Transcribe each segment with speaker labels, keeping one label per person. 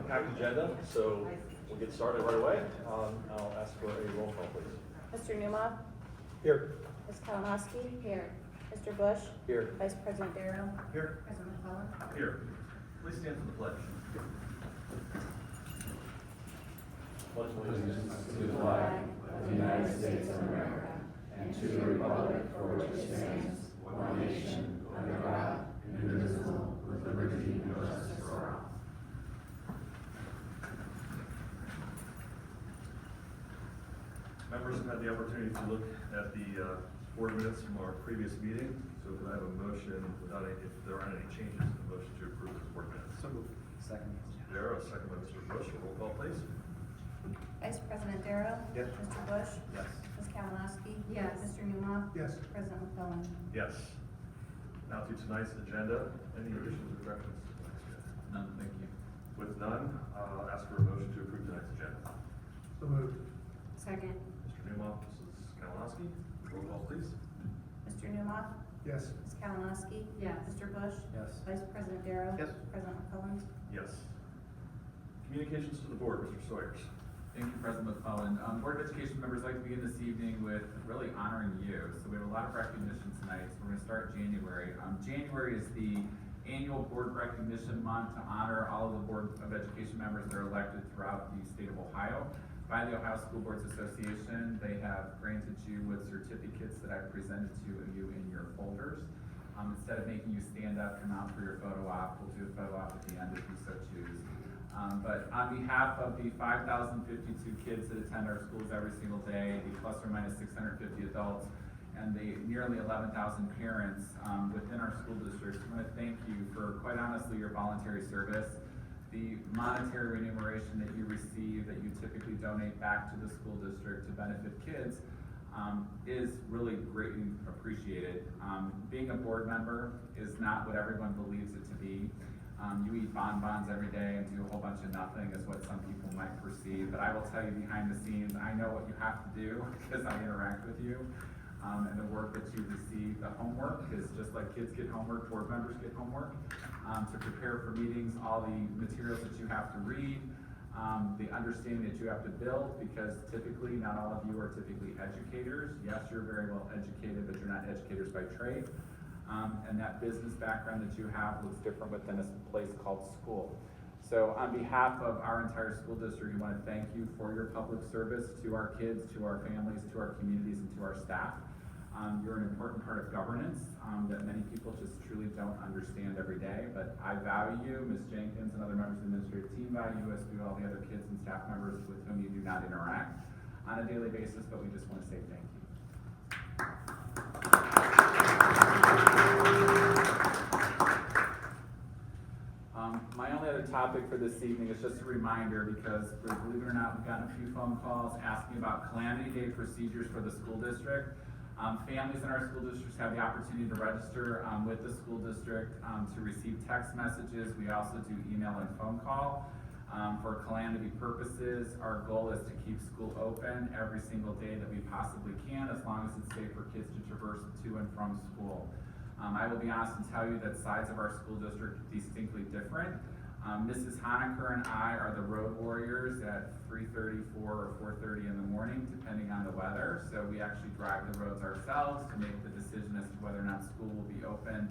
Speaker 1: packed agenda, so we'll get started right away. I'll ask for a roll call, please.
Speaker 2: Mr. Newmoff.
Speaker 1: Here.
Speaker 2: Ms. Kalinowski. Here. Mr. Bush.
Speaker 1: Here.
Speaker 2: Vice President Darrow.
Speaker 1: Here.
Speaker 2: President McClellan.
Speaker 1: Here. Please stand for the pledge. Pledge allegiance
Speaker 3: To the flag of the United States of America and to the republic for which it stands, one nation, under God, indivisible, with liberty and justice for all.
Speaker 1: Members have had the opportunity to look at the board minutes from our previous meeting. So could I have a motion without any, if there aren't any changes, a motion to approve the board minutes?
Speaker 3: So moved. Second.
Speaker 1: Darrow, second by Mr. Bush. Roll call, please.
Speaker 2: Vice President Darrow.
Speaker 3: Yes.
Speaker 2: Mr. Bush.
Speaker 3: Yes.
Speaker 2: Ms. Kalinowski.
Speaker 4: Yes.
Speaker 2: Mr. Newmoff.
Speaker 3: Yes.
Speaker 2: President McClellan.
Speaker 1: Yes. Now to tonight's agenda. Any additions or corrections to tonight's agenda?
Speaker 3: None, thank you.
Speaker 1: With none, I'll ask for a motion to approve tonight's agenda.
Speaker 3: So moved.
Speaker 4: Second.
Speaker 1: Mr. Newmoff, Mrs. Kalinowski. Roll call, please.
Speaker 2: Mr. Newmoff.
Speaker 3: Yes.
Speaker 2: Ms. Kalinowski.
Speaker 4: Yes.
Speaker 2: Mr. Bush.
Speaker 3: Yes.
Speaker 2: Vice President Darrow.
Speaker 3: Yes.
Speaker 2: President McClellan.
Speaker 1: Yes. Communications to the board, Mr. Sawyers.
Speaker 5: Thank you, President McClellan. Board of Education members, I'd like to begin this evening with really honoring you. So we have a lot of recognition tonight. So we're going to start January. January is the annual board recognition month to honor all of the Board of Education members that are elected throughout the state of Ohio. By the Ohio School Boards Association, they have granted you with certificates that I've presented to you in your folders. Instead of making you stand up, come out for your photo op, we'll do a photo op at the end if you so choose. But on behalf of the 5,052 kids that attend our schools every single day, the plus or minus 650 adults, and the nearly 11,000 parents within our school districts, I want to thank you for, quite honestly, your voluntary service. The monetary remuneration that you receive, that you typically donate back to the school district to benefit kids, is really greatly appreciated. Being a board member is not what everyone believes it to be. You eat bonbons every day and do a whole bunch of nothing is what some people might perceive, but I will tell you behind the scenes, I know what you have to do because I interact with you. And the work that you receive, the homework is just like kids get homework, board members get homework. To prepare for meetings, all the materials that you have to read, the understanding that you have to build, because typically, not all of you are typically educators. Yes, you're very well educated, but you're not educators by trade. And that business background that you have looks different within a place called school. So on behalf of our entire school district, we want to thank you for your public service to our kids, to our families, to our communities, and to our staff. You're an important part of governance that many people just truly don't understand every day, but I value you, Ms. Jenkins and other members of the administrative team value you, as do all the other kids and staff members with whom you do not interact on a daily basis, but we just want to say thank you. My only other topic for this evening is just a reminder, because believe it or not, we've gotten a few phone calls asking about Calamity Day procedures for the school district. Families in our school districts have the opportunity to register with the school district to receive text messages. We also do email and phone call. For calamity purposes, our goal is to keep school open every single day that we possibly can, as long as it's safe for kids to traverse to and from school. I will be honest and tell you that sides of our school district are distinctly different. Mrs. Honaker and I are the road warriors at 3:30, 4, or 4:30 in the morning, depending on the weather. So we actually drive the roads ourselves to make the decision as to whether or not school will be open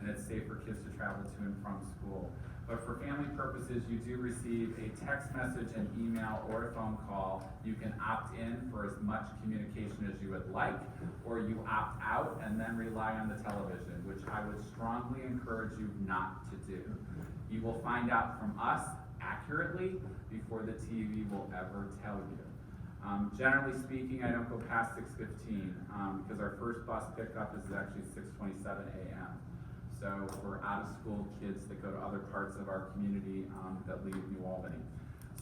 Speaker 5: and it's safe for kids to travel to and from school. But for family purposes, you do receive a text message, an email, or a phone call. You can opt in for as much communication as you would like, or you opt out and then rely on the television, which I would strongly encourage you not to do. You will find out from us accurately before the TV will ever tell you. Generally speaking, I don't go past 6:15 because our first bus pickup is actually 6:27 a.m. So we're out of school kids that go to other parts of our community that leave New Albany.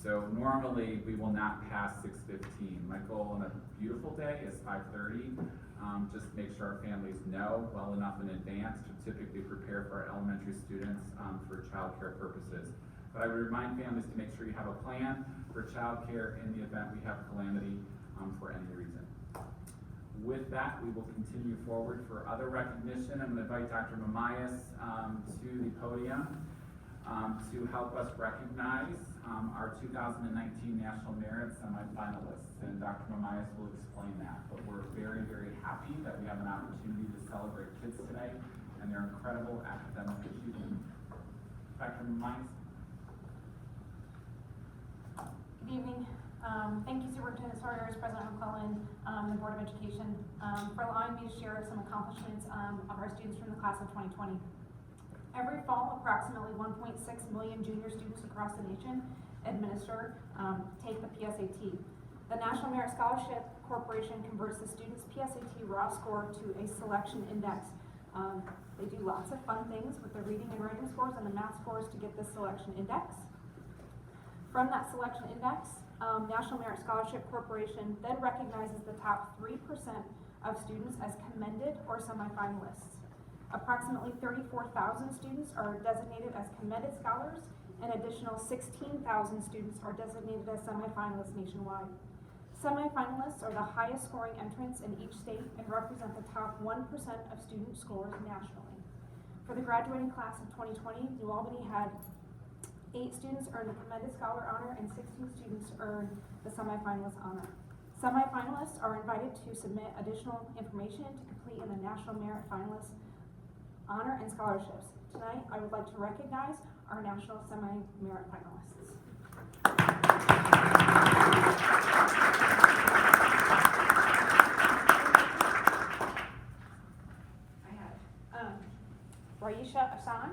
Speaker 5: So normally we will not pass 6:15. My goal on a beautiful day is 5:30. Just make sure our families know well enough in advance to typically prepare for our elementary students for childcare purposes. But I would remind families to make sure you have a plan for childcare in the event we have calamity for any reason. With that, we will continue forward for other recognition. I'm going to invite Dr. Mamias to the podium. to help us recognize our 2019 National Merit semifinalists. And Dr. Mamias will explain that. But we're very, very happy that we have an opportunity to celebrate kids today and their incredible academic achievement. Dr. Mamias?
Speaker 4: Good evening. Thank you, Superintendent Saunders, President McClellan, the Board of Education, for allowing me to share some accomplishments of our students from the class of 2020. Every fall, approximately 1.6 million junior students across the nation take the PSAT. The National Merit Scholarship Corporation converts the student's PSAT raw score to a selection index. They do lots of fun things with the reading and writing scores and the math scores to get this selection index. From that selection index, National Merit Scholarship Corporation then recognizes the top 3% of students as commended or semifinalists. Approximately 34,000 students are designated as commended scholars, and additional 16,000 students are designated as semifinalists nationwide. Semifinalists are the highest scoring entrants in each state and represent the top 1% of student scores nationally. For the graduating class of 2020, New Albany had 8 students earn the Commended Scholar honor and 16 students earn the semifinalist honor. Semifinalists are invited to submit additional information to complete in the National Merit Finalist honor and scholarships. Tonight, I would like to recognize our National Semi-Merit finalists. I have Raisha Asan,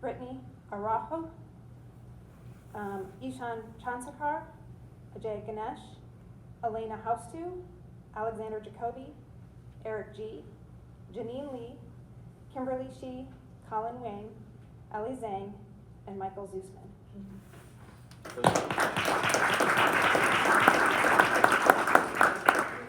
Speaker 4: Brittany Arajo, Ishan Chansakar, Ajay Ganesh, Elena Haustu, Alexander Jacoby, Eric G., Janine Lee, Kimberly Shi, Colin Wang, Ellie Zhang, and Michael Zusman.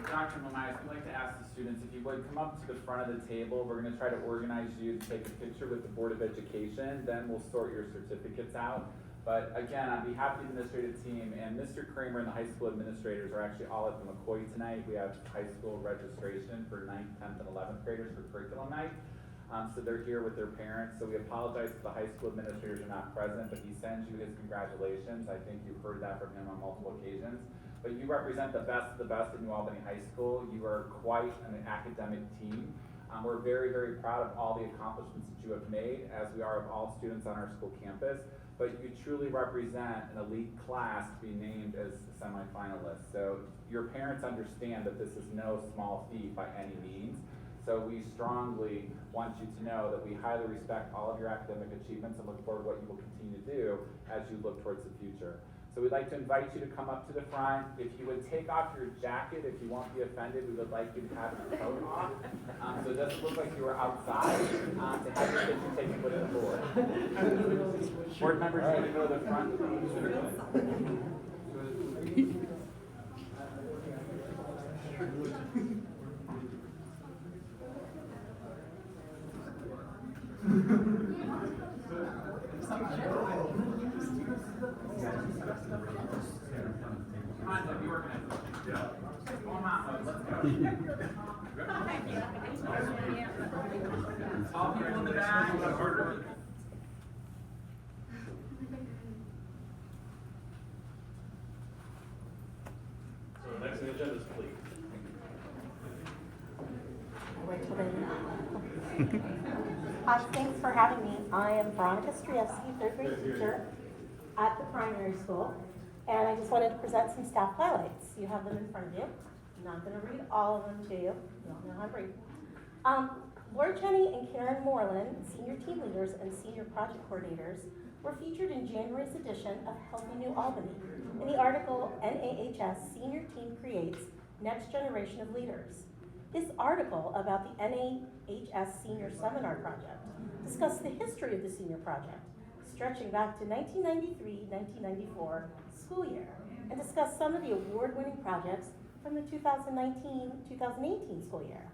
Speaker 5: Dr. Mamias, we'd like to ask the students if you would come up to the front of the table. We're going to try to organize you to take a picture with the Board of Education. Then we'll sort your certificates out. But again, on behalf of the administrative team and Mr. Kramer and the high school administrators are actually all at the McCoy tonight. We have high school registration for 9th, 10th, and 11th graders for curriculum night. So they're here with their parents. So we apologize if the high school administrators are not present, but he sends you his congratulations. I think you've heard that from him on multiple occasions. But you represent the best of the best at New Albany High School. You are quite an academic team. We're very, very proud of all the accomplishments that you have made, as we are of all students on our school campus. But you truly represent an elite class to be named as semifinalists. So your parents understand that this is no small feat by any means. So we strongly want you to know that we highly respect all of your academic achievements and look forward to what you will continue to do as you look towards the future. So we'd like to invite you to come up to the front. If you would take off your jacket, if you won't be offended, we would like you to have your coat off. So it doesn't look like you were outside, to have your picture taken with the board. Board members, you want to go to the front, please? Come on, Deb, you organize it.
Speaker 1: Yeah.
Speaker 5: Come on, let's go. All people in the back.
Speaker 1: So next on the agenda is plea.
Speaker 6: Thanks for having me. I am Veronica Strejewski, third grade teacher at the primary school, and I just wanted to present some staff highlights. You have them in front of you. I'm not going to read all of them to you. You all know how to read. Laura Jenny and Karen Moreland, senior team leaders and senior project coordinators, were featured in January's edition of Healthy New Albany in the article NAHS Senior Team Creates Next Generation of Leaders. This article about the NAHS Senior Seminar Project discussed the history of the senior project, stretching back to 1993-1994 school year, and discussed some of the award-winning projects from the 2019-2018 school year.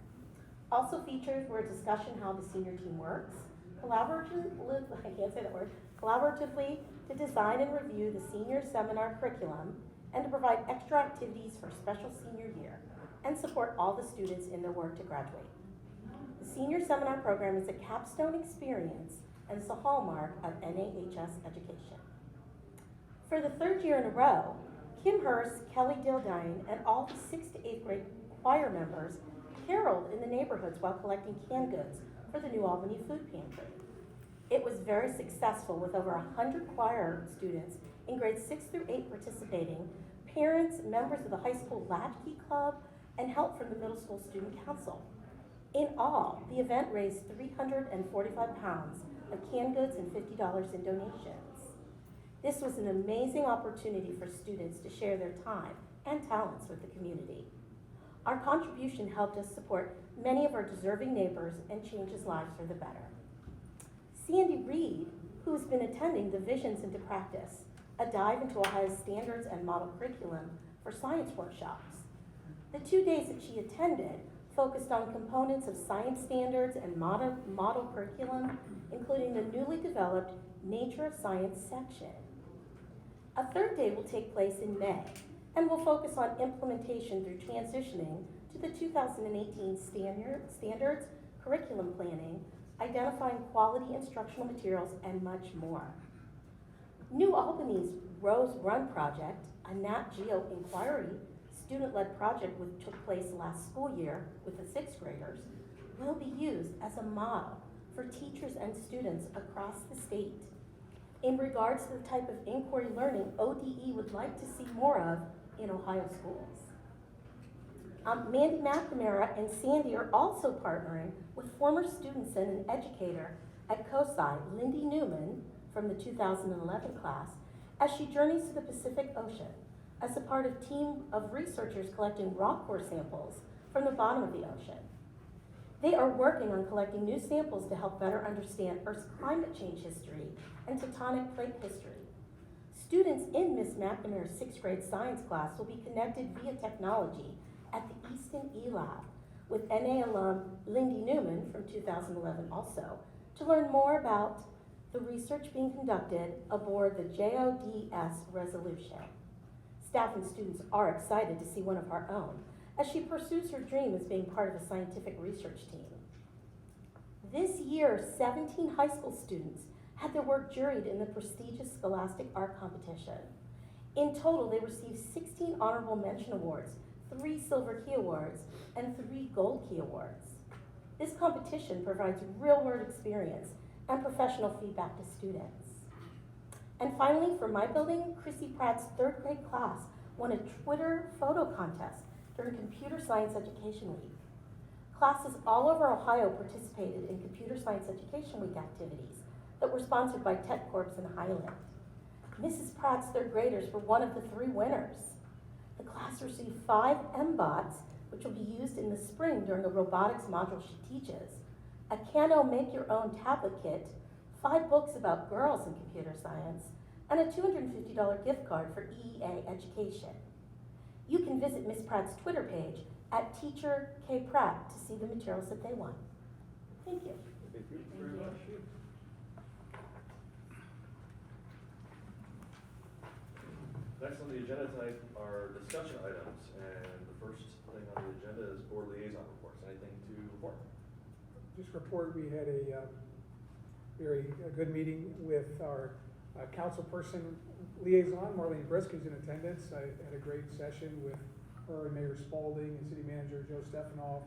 Speaker 6: Also featured were a discussion how the senior team works, collaboratively to design and review the senior seminar curriculum, and to provide extra activities for special senior year, and support all the students in their work to graduate. The Senior Seminar Program is a capstone experience and is a hallmark of NAHS education. For the third year in a row, Kim Hurst, Kelly Dildine, and all the 6th to 8th grade choir members caroled in the neighborhoods while collecting canned goods for the New Albany Food Pantry. It was very successful with over 100 choir students in grades 6 through 8 participating, parents, members of the high school Latchkey Club, and help from the middle school student council. In all, the event raised 345 pounds of canned goods and $50 in donations. This was an amazing opportunity for students to share their time and talents with the community. Our contribution helped us support many of our deserving neighbors and change lives for the better. Sandy Reed, who has been attending the Visions into Practice, a dive into Ohio's standards and model curriculum for science workshops. The 2 days that she attended focused on components of science standards and model curriculum, including the newly developed Nature of Science section. A third day will take place in May and will focus on implementation through transitioning to the 2018 standards, curriculum planning, identifying quality instructional materials, and much more. New Albany's Rose Run Project, a Nat Geo inquiry student-led project which took place last school year with the 6th graders, will be used as a model for teachers and students across the state. In regards to the type of inquiry learning ODE would like to see more of in Ohio schools. Mandy McNamara and Sandy are also partnering with former students and an educator at COSI, Lindy Newman, from the 2011 class, as she journeys to the Pacific Ocean as a part of a team of researchers collecting rock core samples from the bottom of the ocean. They are working on collecting new samples to help better understand Earth's climate change history and tectonic plate history. Students in Ms. McNamara's 6th grade science class will be connected via technology at the Easton eLab with NA alum Lindy Newman from 2011 also to learn more about the research being conducted aboard the JODS Resolution. Staff and students are excited to see one of our own as she pursues her dream as being part of a scientific research team. This year, 17 high school students had their work juried in the prestigious Scholastic Art Competition. In total, they received 16 honorable mention awards, 3 Silver Key Awards, and 3 Gold Key Awards. This competition provides real-world experience and professional feedback to students. And finally, for my building, Chrissy Pratt's 3rd grade class won a Twitter photo contest during Computer Science Education Week. Classes all over Ohio participated in Computer Science Education Week activities that were sponsored by Tech Corps in Highland. Mrs. Pratt's 3rd graders were one of the 3 winners. The class received 5 MBOTs, which will be used in the spring during a robotics module she teaches, a Kano make-your-own tablet kit, 5 books about girls in computer science, and a $250 gift card for EEA education. You can visit Ms. Pratt's Twitter page at Teacher K. Pratt to see the materials that they won. Thank you.
Speaker 1: Thank you very much. Next on the agenda tonight are discussion items, and the first thing on the agenda is board liaison reports. Anything to report?
Speaker 7: Just report, we had a very good meeting with our council person liaison, Marlene Brisk, who's in attendance. I had a great session with her and Mayor Spalding and City Manager Joe Stefanoff,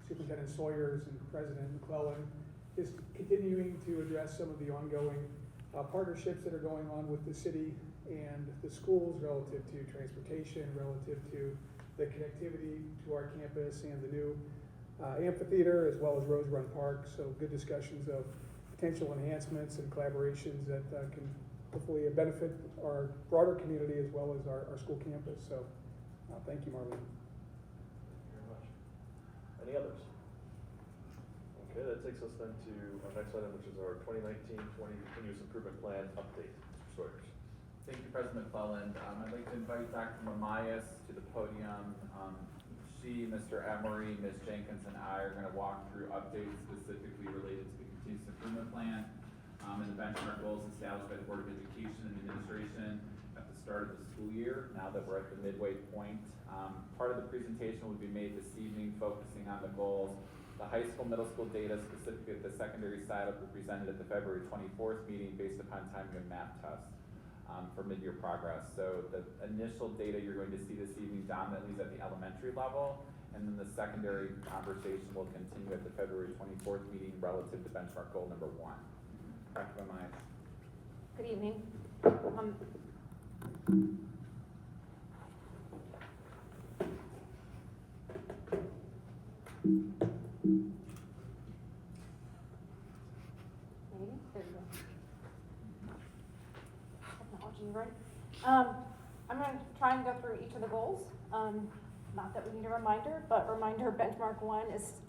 Speaker 7: Superintendent Sawyers and President McClellan, just continuing to address some of the ongoing partnerships that are going on with the city and the schools relative to transportation, relative to the connectivity to our campus and the new amphitheater, as well as Rose Run Park. So good discussions of potential enhancements and collaborations that can hopefully benefit our broader community as well as our school campus. So thank you, Marlene.
Speaker 1: Thank you very much. Any others? Okay, that takes us then to our next item, which is our 2019-20 Continuous Improvement Plan update. Mr. Sawyers.
Speaker 5: Thank you, President McClellan. I'd like to invite Dr. Mamias to the podium. She, Mr. Emery, Ms. Jenkins, and I are going to walk through updates specifically related to the Continuous Improvement Plan and the benchmark goals established by the Board of Education and Administration at the start of the school year, now that we're at the midway point. Part of the presentation will be made this evening focusing on the goals The high school, middle school data, specifically at the secondary side, will be presented at the February 24th meeting based upon timing of map tests for mid-year progress. So the initial data you're going to see this evening dominantly is at the elementary level, and then the secondary conversation will continue at the February 24th meeting relative to benchmark goal number 1. Dr. Myers.
Speaker 4: Good evening. Maybe, there you go. Technology, right? I'm going to try and go through each of the goals. Not that we need a reminder, but reminder, benchmark 1 is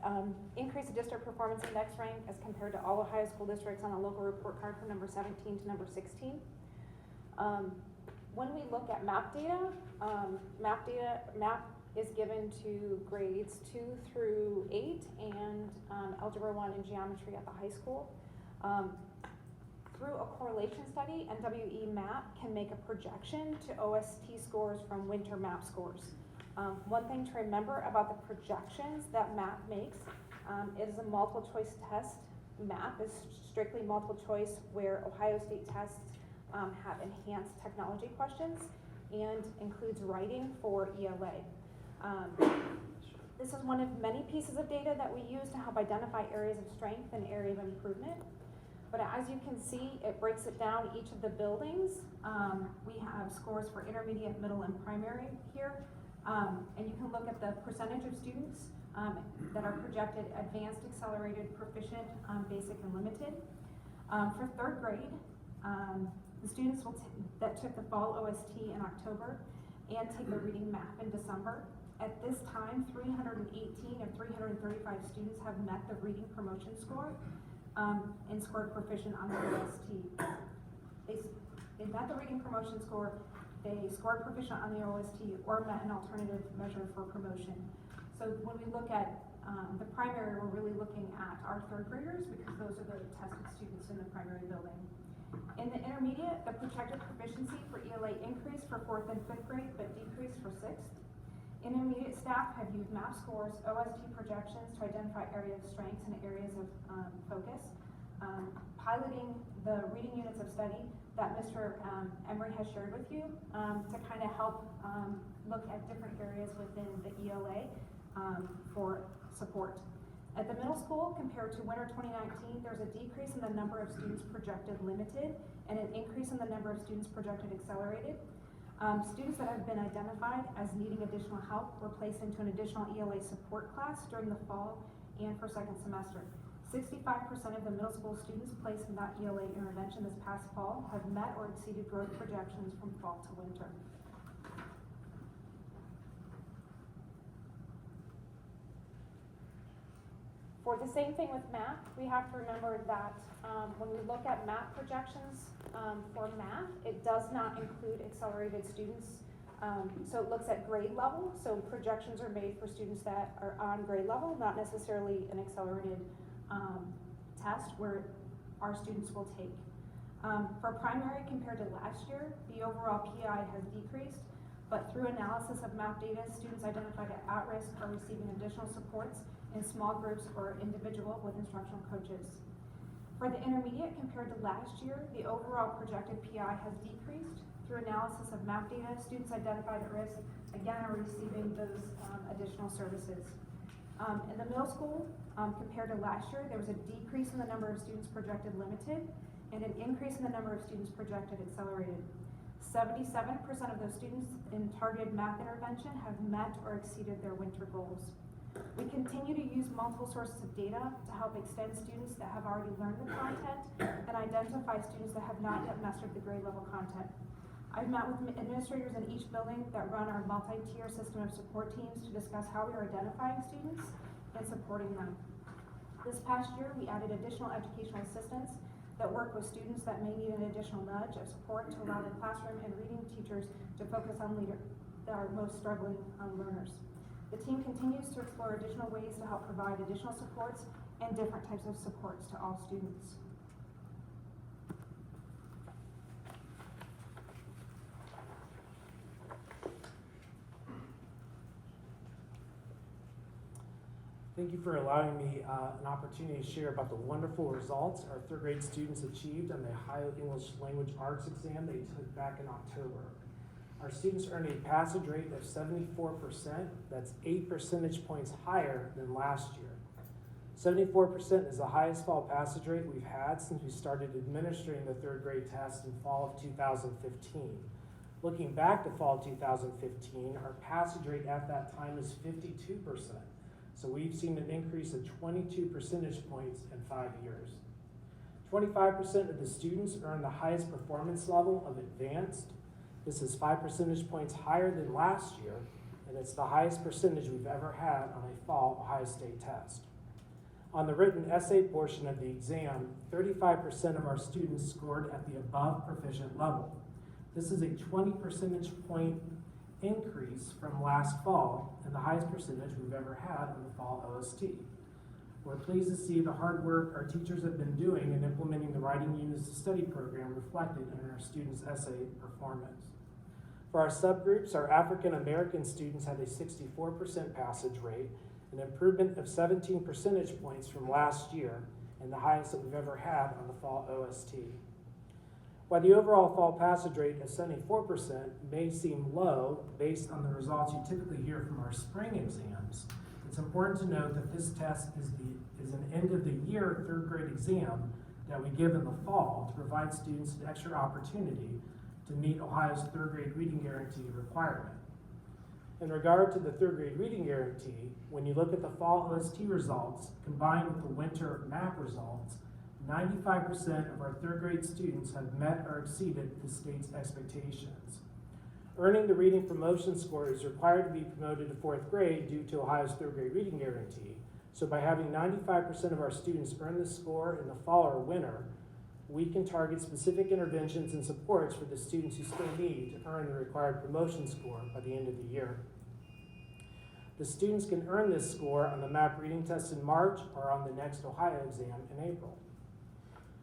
Speaker 4: increase the district performance index rank as compared to all Ohio school districts on a local report card from number 17 to number 16. When we look at map data, map is given to grades 2 through 8 and Algebra 1 and Geometry at the high school. Through a correlation study, NWE MAP can make a projection to OST scores from winter map scores. One thing to remember about the projections that MAP makes, it is a multiple choice test. MAP is strictly multiple choice where Ohio State tests have enhanced technology questions and includes writing for ELA. This is one of many pieces of data that we use to help identify areas of strength and area of improvement. But as you can see, it breaks it down each of the buildings. We have scores for intermediate, middle, and primary here. And you can look at the percentage of students that are projected advanced, accelerated, proficient, basic, and limited. For third grade, the students that took the fall OST in October and take the reading map in December. At this time, 318 of 335 students have met the reading promotion score and scored proficient on the OST. They met the reading promotion score, they scored proficient on the OST, or met an alternative measure for promotion. So when we look at the primary, we're really looking at our third graders because those are the tested students in the primary building. In the intermediate, the projected proficiency for ELA increased for 4th and 5th grade, but decreased for 6th. Intermediate staff have used MAP scores, OST projections to identify areas of strengths and areas of focus. Piloting the reading units of study that Mr. Emery has shared with you to kind of help look at different areas within the ELA for support. At the middle school, compared to winter 2019, there's a decrease in the number of students projected limited and an increase in the number of students projected accelerated. Students that have been identified as needing additional help were placed into an additional ELA support class during the fall and for second semester. 65% of the middle school students placed in that ELA intervention this past fall have met or exceeded growth projections from fall to winter. For the same thing with math, we have to remember that when we look at math projections for math, it does not include accelerated students. So it looks at grade level, so projections are made for students that are on grade level, not necessarily an accelerated test where our students will take. For primary compared to last year, the overall PI has decreased, but through analysis of math data, students identified at risk are receiving additional supports in small groups or individual with instructional coaches. For the intermediate compared to last year, the overall projected PI has decreased. Through analysis of math data, students identified at risk, again, are receiving those additional services. In the middle school, compared to last year, there was a decrease in the number of students projected limited and an increase in the number of students projected accelerated. 77% of those students in targeted math intervention have met or exceeded their winter goals. We continue to use multiple sources of data to help extend students that have already learned the content and identify students that have not yet mastered the grade level content. I've met with administrators in each building that run our multi-tier system of support teams to discuss how we are identifying students and supporting them. This past year, we added additional educational assistants that work with students that may need an additional nudge of support to allow the classroom and reading teachers to focus on our most struggling learners. The team continues to explore additional ways to help provide additional supports and different types of supports to all students.
Speaker 8: Thank you for allowing me an opportunity to share about the wonderful results our third grade students achieved on the Ohio English Language Arts exam they took back in October. Our students earned a passage rate of 74%. That's 8 percentage points higher than last year. 74% is the highest fall passage rate we've had since we started administering the third grade test in fall of 2015. Looking back to fall 2015, our passage rate at that time is 52%. So we've seen an increase of 22 percentage points in 5 years. 25% of the students earn the highest performance level of advanced. This is 5 percentage points higher than last year, and it's the highest percentage we've ever had on a fall Ohio State test. On the written essay portion of the exam, 35% of our students scored at the above proficient level. This is a 20 percentage point increase from last fall and the highest percentage we've ever had on the fall OST. We're pleased to see the hard work our teachers have been doing in implementing the Writing Units to Study program reflected in our students' essay performance. For our subgroups, our African American students had a 64% passage rate, an improvement of 17 percentage points from last year, and the highest that we've ever had on the fall OST. While the overall fall passage rate of 74% may seem low based on the results you typically hear from our spring exams, it's important to note that this test is an end-of-the-year third grade exam that we give in the fall to provide students an extra opportunity to meet Ohio's third grade reading guarantee requirement. In regard to the third grade reading guarantee, when you look at the fall OST results combined with the winter MAP results, 95% of our third grade students have met or exceeded the state's expectations. Earning the reading promotion score is required to be promoted to fourth grade due to Ohio's third grade reading guarantee. So by having 95% of our students earn this score in the fall or winter, we can target specific interventions and supports for the students who still need to earn the required promotion score by the end of the year. The students can earn this score on the MAP reading test in March or on the next Ohio exam in April.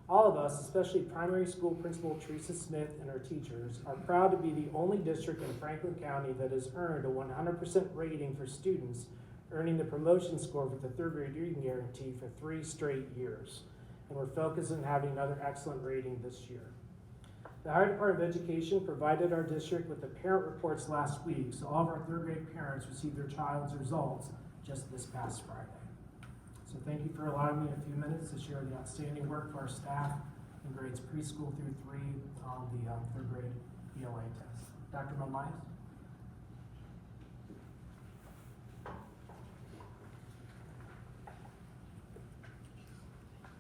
Speaker 8: All of us, especially primary school principal Teresa Smith and her teachers, are proud to be the only district in Franklin County that has earned a 100% rating for students earning the promotion score with the third grade reading guarantee for 3 straight years. And we're focused on having another excellent rating this year. The Ohio Department of Education provided our district with the parent reports last week, so all of our third grade parents received their child's results just this past Friday. So thank you for allowing me a few minutes to share the outstanding work for our staff in grades preschool through 3 on the third grade ELA test. Dr. Momais?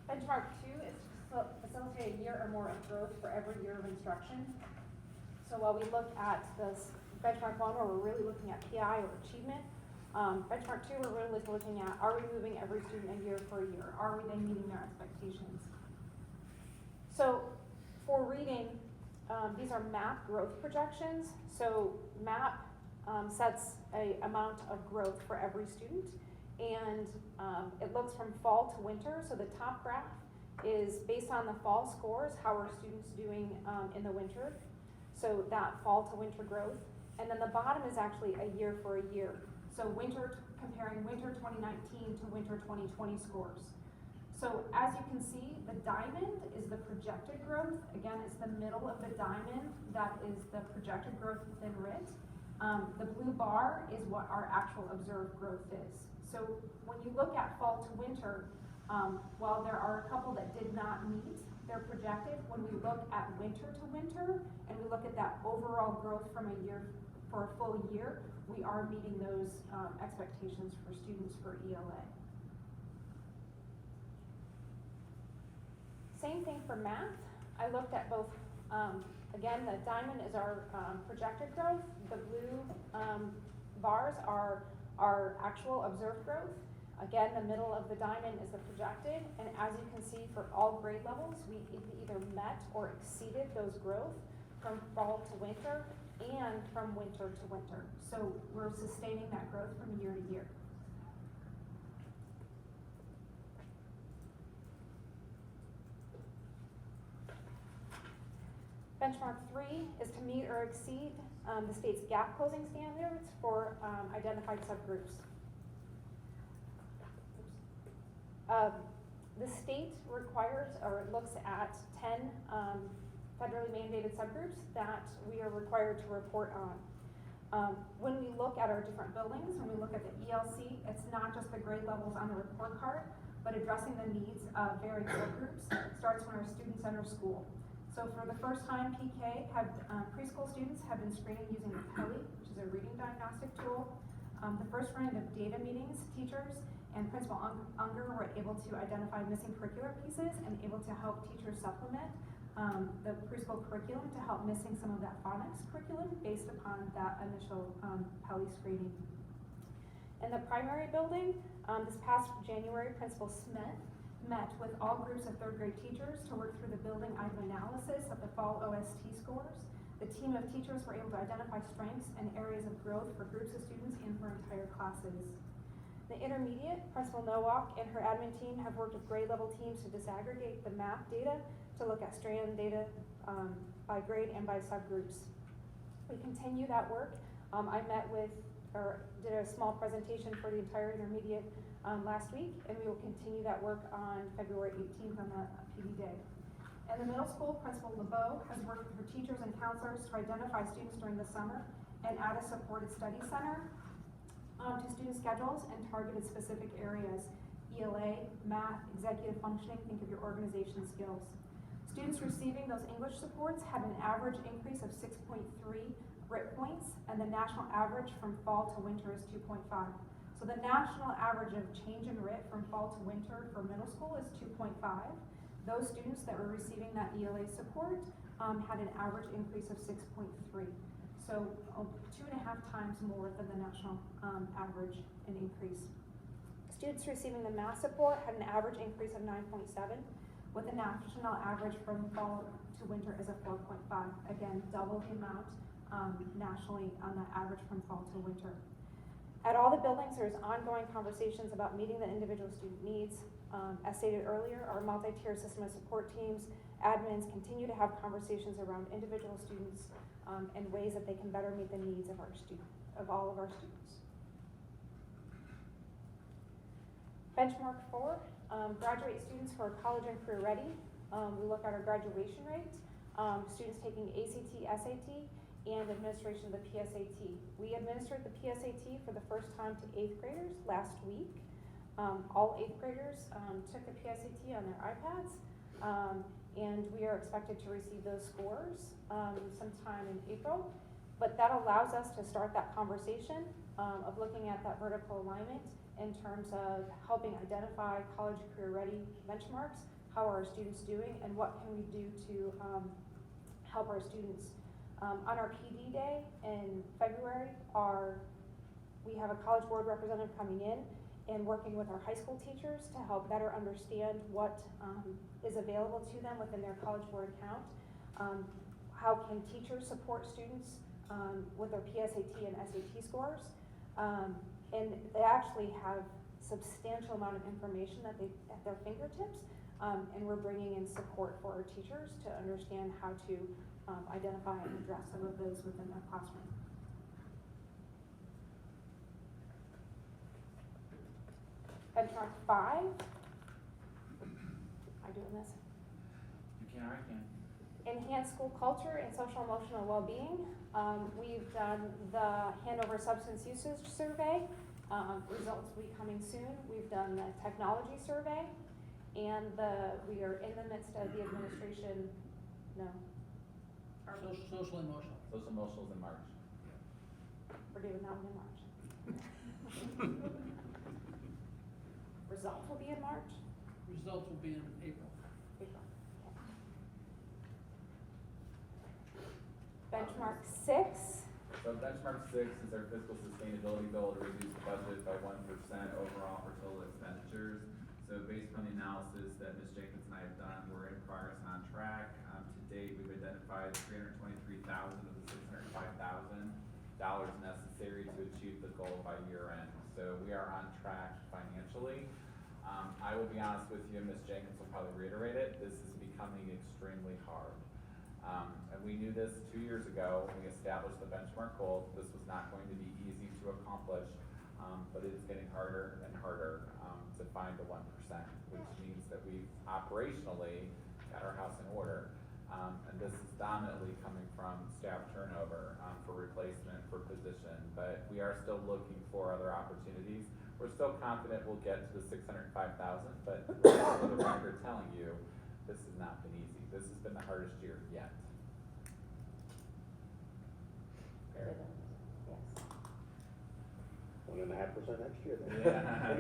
Speaker 9: Benchmark 2 is to facilitate a year or more of growth for every year of instruction. So while we look at this benchmark 1 where we're really looking at PI or achievement, benchmark 2 we're really looking at, are we moving every student a year for a year? Are we then meeting their expectations? So for reading, these are MAP growth projections. So MAP sets an amount of growth for every student. And it looks from fall to winter. So the top graph is based on the fall scores, how are students doing in the winter. So that fall to winter growth. And then the bottom is actually a year for a year. So comparing winter 2019 to winter 2020 scores. So as you can see, the diamond is the projected growth. Again, it's the middle of the diamond that is the projected growth within RIT. The blue bar is what our actual observed growth is. So when you look at fall to winter, while there are a couple that did not meet their projected, when we look at winter to winter and we look at that overall growth from a year for a full year, we are meeting those expectations for students for ELA. Same thing for math. I looked at both, again, the diamond is our projected growth. The blue bars are our actual observed growth. Again, the middle of the diamond is the projected. And as you can see, for all grade levels, we either met or exceeded those growth from fall to winter and from winter to winter. So we're sustaining that growth from year to year. Benchmark 3 is to meet or exceed the state's gap closing standards for identified subgroups. The state requires or looks at 10 federally mandated subgroups that we are required to report on. When we look at our different buildings, when we look at the ELC, it's not just the grade levels on the report card, but addressing the needs of various subgroups starts when our students enter school. So for the first time, preschool students have been screening using the PELI, which is a reading diagnostic tool. The first round of data meetings, teachers and Principal Unger were able to identify missing curricular pieces and able to help teachers supplement the preschool curriculum to help missing some of that phonics curriculum based upon that initial PELI screening. In the primary building, this past January, Principal Smith met with all groups of third grade teachers to work through the building item analysis of the fall OST scores. The team of teachers were able to identify strengths and areas of growth for groups of students and for entire classes. The intermediate, Principal Nowak and her admin team have worked with grade level teams to disaggregate the math data to look at strand data by grade and by subgroups. We continue that work. I did a small presentation for the entire intermediate last week, and we will continue that work on February 18th on the PD day. In the middle school, Principal LeBeau has worked with her teachers and counselors to identify students during the summer and add a supported study center to student schedules and targeted specific areas: ELA, math, executive functioning, think of your organization skills. Students receiving those English supports had an average increase of 6.3 RIT points, and the national average from fall to winter is 2.5. So the national average of change in RIT from fall to winter for middle school is 2.5. Those students that were receiving that ELA support had an average increase of 6.3. So 2.5 times more than the national average in increase. Students receiving the math support had an average increase of 9.7, with the national average from fall to winter is a 4.5. Again, double the amount nationally on the average from fall to winter. At all the buildings, there's ongoing conversations about meeting the individual student needs. As stated earlier, our multi-tier system of support teams, admins continue to have conversations around individual students and ways that they can better meet the needs of all of our students. Benchmark 4, graduate students who are college and career ready. We look at our graduation rate, students taking ACT, SAT, and administration of the PSAT. We administered the PSAT for the first time to 8th graders last week. All 8th graders took the PSAT on their iPads, and we are expected to receive those scores sometime in April. But that allows us to start that conversation of looking at that vertical alignment in terms of helping identify college career ready benchmarks, how are our students doing, and what can we do to help our students. On our PD day in February, we have a College Board representative coming in and working with our high school teachers to help better understand what is available to them within their College Board account. How can teachers support students with their PSAT and SAT scores? And they actually have substantial amount of information at their fingertips, and we're bringing in support for our teachers to understand how to identify and address some of those within their classroom. Benchmark 5. Am I doing this?
Speaker 5: You can or I can.
Speaker 9: Enhance school culture and social emotional well-being. We've done the Hanover Substance Usage Survey. Results will be coming soon. We've done the technology survey, and we are in the midst of the administration.
Speaker 3: Social emotional.
Speaker 5: Social emotionals in March.
Speaker 9: We're doing that one in March. Results will be in March.
Speaker 3: Results will be in April.
Speaker 9: April. Okay. Benchmark 6.
Speaker 5: So benchmark 6 is our fiscal sustainability goal to reduce the budget by 1% overall for total expenditures. So based on the analysis that Ms. Jenkins and I have done, we're in progress and on track. To date, we've identified $323,000 of the $605,000 necessary to achieve the goal by year end. So we are on track financially. I will be honest with you, and Ms. Jenkins will probably reiterate it, this is becoming extremely hard. And we knew this 2 years ago when we established the benchmark goals. This was not going to be easy to accomplish. but it is getting harder and harder to find the 1%, which means that we operationally got our house in order. And this is dominantly coming from staff turnover for replacement for position, but we are still looking for other opportunities. We're still confident we'll get to the 605,000, but for the record telling you, this has not been easy. This has been the hardest year yet. Eric?
Speaker 6: Yes.
Speaker 1: 1.5% next year then.
Speaker 5: Yeah,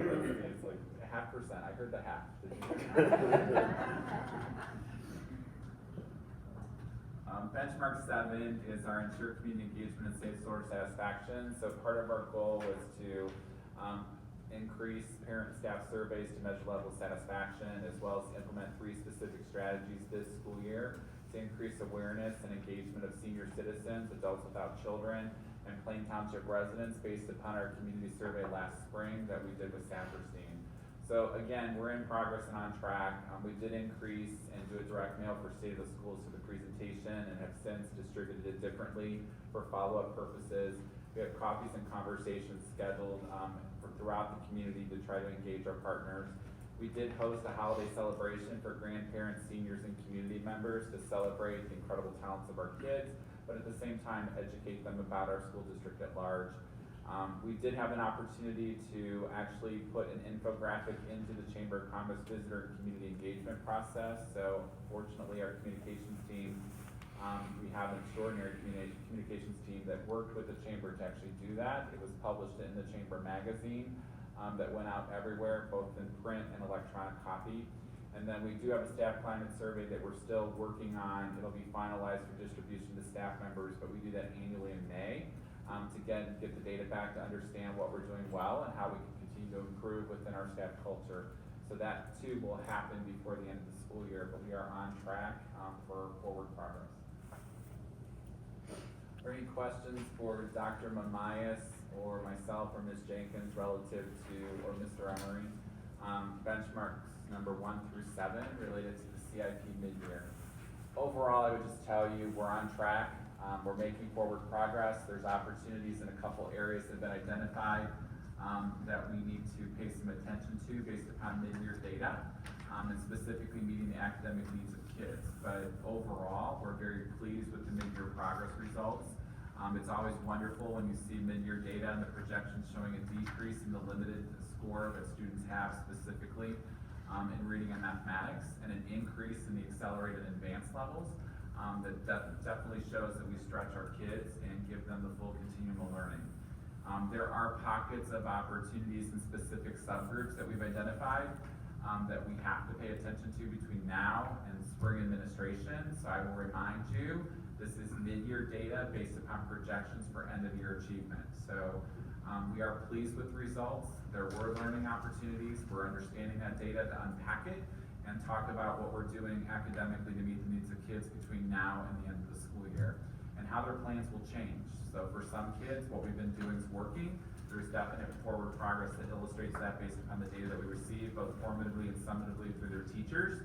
Speaker 5: it's like 0.5%. I heard the half. Did you? Benchmark 7 is our ensure community engagement and safe source satisfaction. So part of our goal was to increase parent and staff surveys to measure level of satisfaction, as well as to implement 3 specific strategies this school year to increase awareness and engagement of senior citizens, adults without children, and Plain Township residents based upon our community survey last spring that we did with Saperstein. So again, we're in progress and on track. We did increase and do a direct mail for State of the Schools for the presentation and have since distributed it differently for follow-up purposes. We have coffees and conversations scheduled throughout the community to try to engage our partners. We did host a holiday celebration for grandparents, seniors, and community members to celebrate the incredible talents of our kids, but at the same time educate them about our school district at large. We did have an opportunity to actually put an infographic into the Chamber of Commerce visitor and community engagement process. So fortunately, our communications team, we have an extraordinary communications team that worked with the Chamber to actually do that. It was published in the Chamber magazine that went out everywhere, both in print and electronic copy. And then we do have a staff climate survey that we're still working on. It'll be finalized for distribution to staff members, but we do that annually in May. To get the data back to understand what we're doing well and how we can continue to improve within our staff culture. So that too will happen before the end of the school year, but we are on track for forward progress. Are there any questions for Dr. Mamias or myself or Ms. Jenkins relative to, or Mr. Emery, benchmarks number 1 through 7 related to the CIP mid-year? Overall, I would just tell you we're on track. We're making forward progress. There's opportunities in a couple areas that have been identified that we need to pay some attention to based upon mid-year data and specifically meeting the academic needs of kids. But overall, we're very pleased with the mid-year progress results. It's always wonderful when you see mid-year data and the projections showing a decrease in the limited score that students have specifically in reading and mathematics and an increase in the accelerated and advanced levels. That definitely shows that we stretch our kids and give them the full continuum of learning. There are pockets of opportunities in specific subgroups that we've identified that we have to pay attention to between now and spring administration. So I will remind you, this is mid-year data based upon projections for end-of-year achievement. So we are pleased with the results. There were learning opportunities. We're understanding that data to unpack it and talk about what we're doing academically to meet the needs of kids between now and the end of the school year, and how their plans will change. So for some kids, what we've been doing is working. There's definite forward progress that illustrates that based upon the data that we receive, both formatively and summatively through their teachers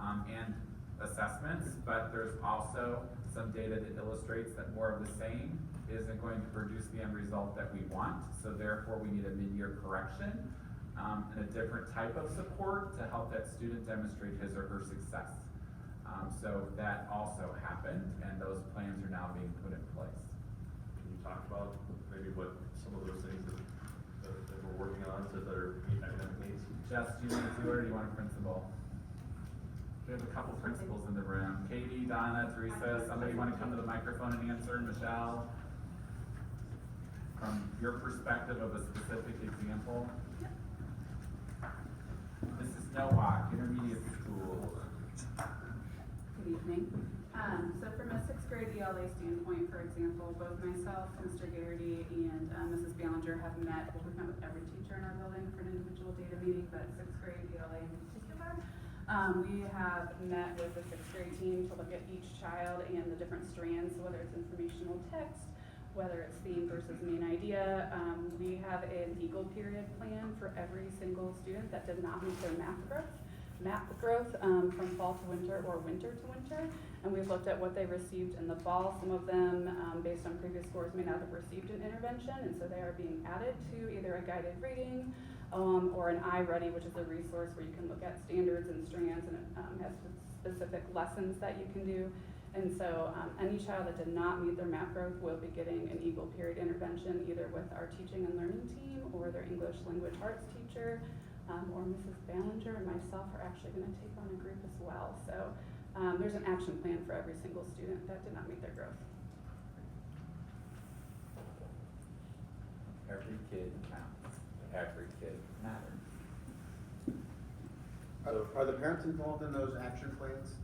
Speaker 5: and assessments, but there's also some data that illustrates that more of the same isn't going to produce the end result that we want. So therefore, we need a mid-year correction and a different type of support to help that student demonstrate his or her success. So that also happened, and those plans are now being put in place.
Speaker 1: Can you talk about maybe what some of those things that we're working on that are meet academic needs?
Speaker 5: Jess, do you want to do it, or do you want a principal? We have a couple principals in the room. Katie, Donna, Teresa, somebody want to come to the microphone and answer? Michelle? From your perspective of a specific example. Mrs. Nowak, intermediate school.
Speaker 10: Good evening. So from a 6th grade ELA standpoint, for example, both myself, Mr. Garrity, and Mrs. Ballinger have met. We've met with every teacher in our building for an individual data meeting, but 6th grade ELA in particular. We have met with the 6th grade team to look at each child and the different strands, whether it's informational text, whether it's theme versus main idea. We have an Eagle period plan for every single student that did not meet their math growth from fall to winter or winter to winter. And we've looked at what they received in the fall. Some of them, based on previous scores, may not have received an intervention, and so they are being added to either a guided reading or an iReady, which is a resource where you can look at standards and strands, and it has specific lessons that you can do. And so any child that did not meet their math growth will be getting an Eagle Period intervention, either with our teaching and learning team or their English language arts teacher, or Mrs. Ballinger and myself are actually going to take on a group as well. So there's an action plan for every single student that did not meet their growth.
Speaker 5: Every kid counts. Every kid matters.
Speaker 3: Are the parents involved in those action plans?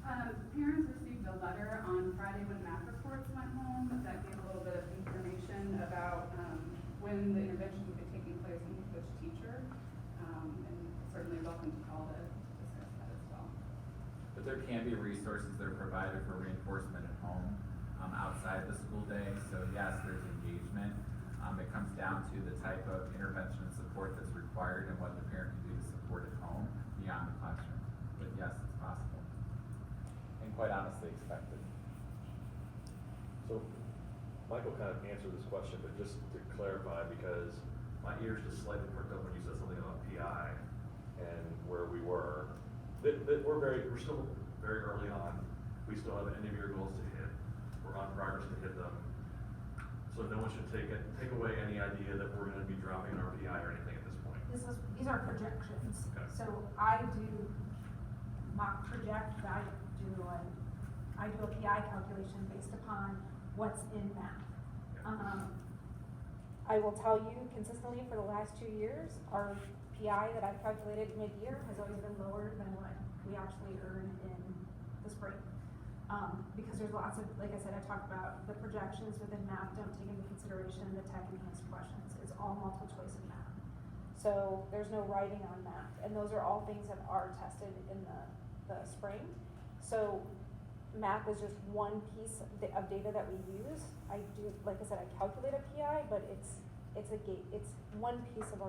Speaker 10: Parents received a letter on Friday when math reports went home that gave a little bit of information about when the intervention would be taking place and with which teacher. And certainly welcome to call to discuss that as well.
Speaker 5: But there can be resources that are provided for reinforcement at home, outside the school day. So yes, there's engagement. It comes down to the type of intervention and support that's required and what the parent can do to support at home beyond the classroom. But yes, it's possible. And quite honestly expected.
Speaker 1: So Michael kind of answered this question, but just to clarify, because my ears just slightly perked up when you said something about PI and where we were. We're still very early on. We still have end of year goals to hit. We're on progress to hit them. So no one should take away any idea that we're going to be dropping our PI or anything at this point.
Speaker 4: These are projections.
Speaker 1: Okay.
Speaker 4: So I do mock project, I do a PI calculation based upon what's in math.
Speaker 6: I will tell you consistently for the last 2 years, our PI that I've calculated mid-year has always been lower than what we actually earn in the spring. Because there's lots of, like I said, I talked about the projections within math don't take into consideration the tech enhanced questions. It's all multiple choice in math. So there's no writing on math, and those are all things that are tested in the spring. So math is just one piece of data that we use. I do, like I said, I calculate a PI, but it's one piece of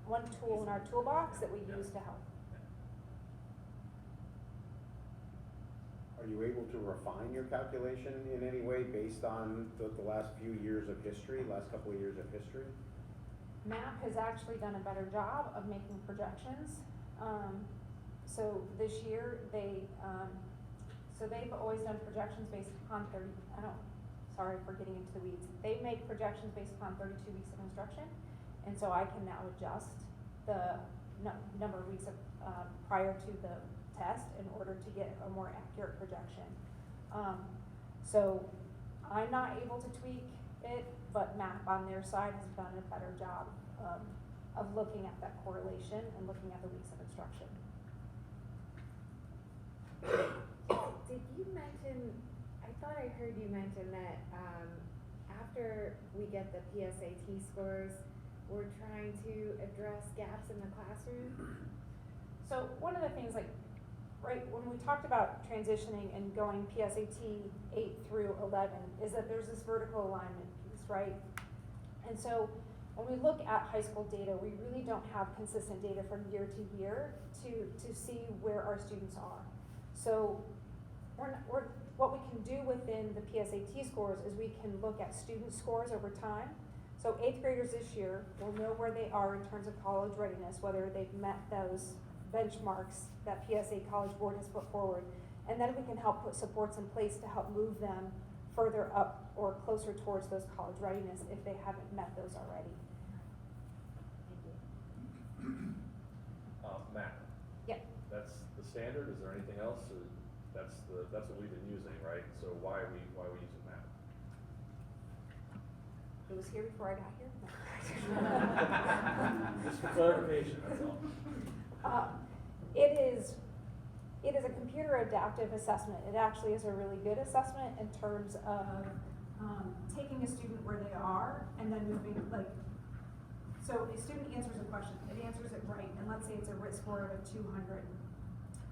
Speaker 6: one tool in our toolbox that we use to help.
Speaker 3: Are you able to refine your calculation in any way based on the last few years of history, last couple of years of history?
Speaker 6: MAP has actually done a better job of making projections. So this year, they've always done projections based upon sorry for getting into the weeds. They make projections based upon 32 weeks of instruction. And so I can now adjust the number of weeks of, prior to the test in order to get a more accurate projection. So I'm not able to tweak it, but MAP on their side has done a better job of looking at that correlation and looking at the weeks of instruction.
Speaker 11: Did you mention, I thought I heard you mention that after we get the PSAT scores, we're trying to address gaps in the classroom?
Speaker 6: So one of the things, like, right, when we talked about transitioning and going PSAT 8 through 11, is that there's this vertical alignment piece, right? And so when we look at high school data, we really don't have consistent data from year to year to see where our students are. So what we can do within the PSAT scores is we can look at student scores over time. So 8th graders this year will know where they are in terms of college readiness, whether they've met those benchmarks that PSA College Board has put forward. And then we can help put supports in place to help move them further up or closer towards those college readiness if they haven't met those already.
Speaker 1: MAP.
Speaker 6: Yeah.
Speaker 1: That's the standard. Is there anything else? Or that's what we've been using, right? So why are we using MAP?
Speaker 6: It was here before I got here.
Speaker 1: Just for clarification, that's all.
Speaker 6: It is a computer adaptive assessment. It actually is a really good assessment in terms of taking a student where they are and then moving, like, so a student answers a question, it answers it right, and let's say it's a risk score of 200.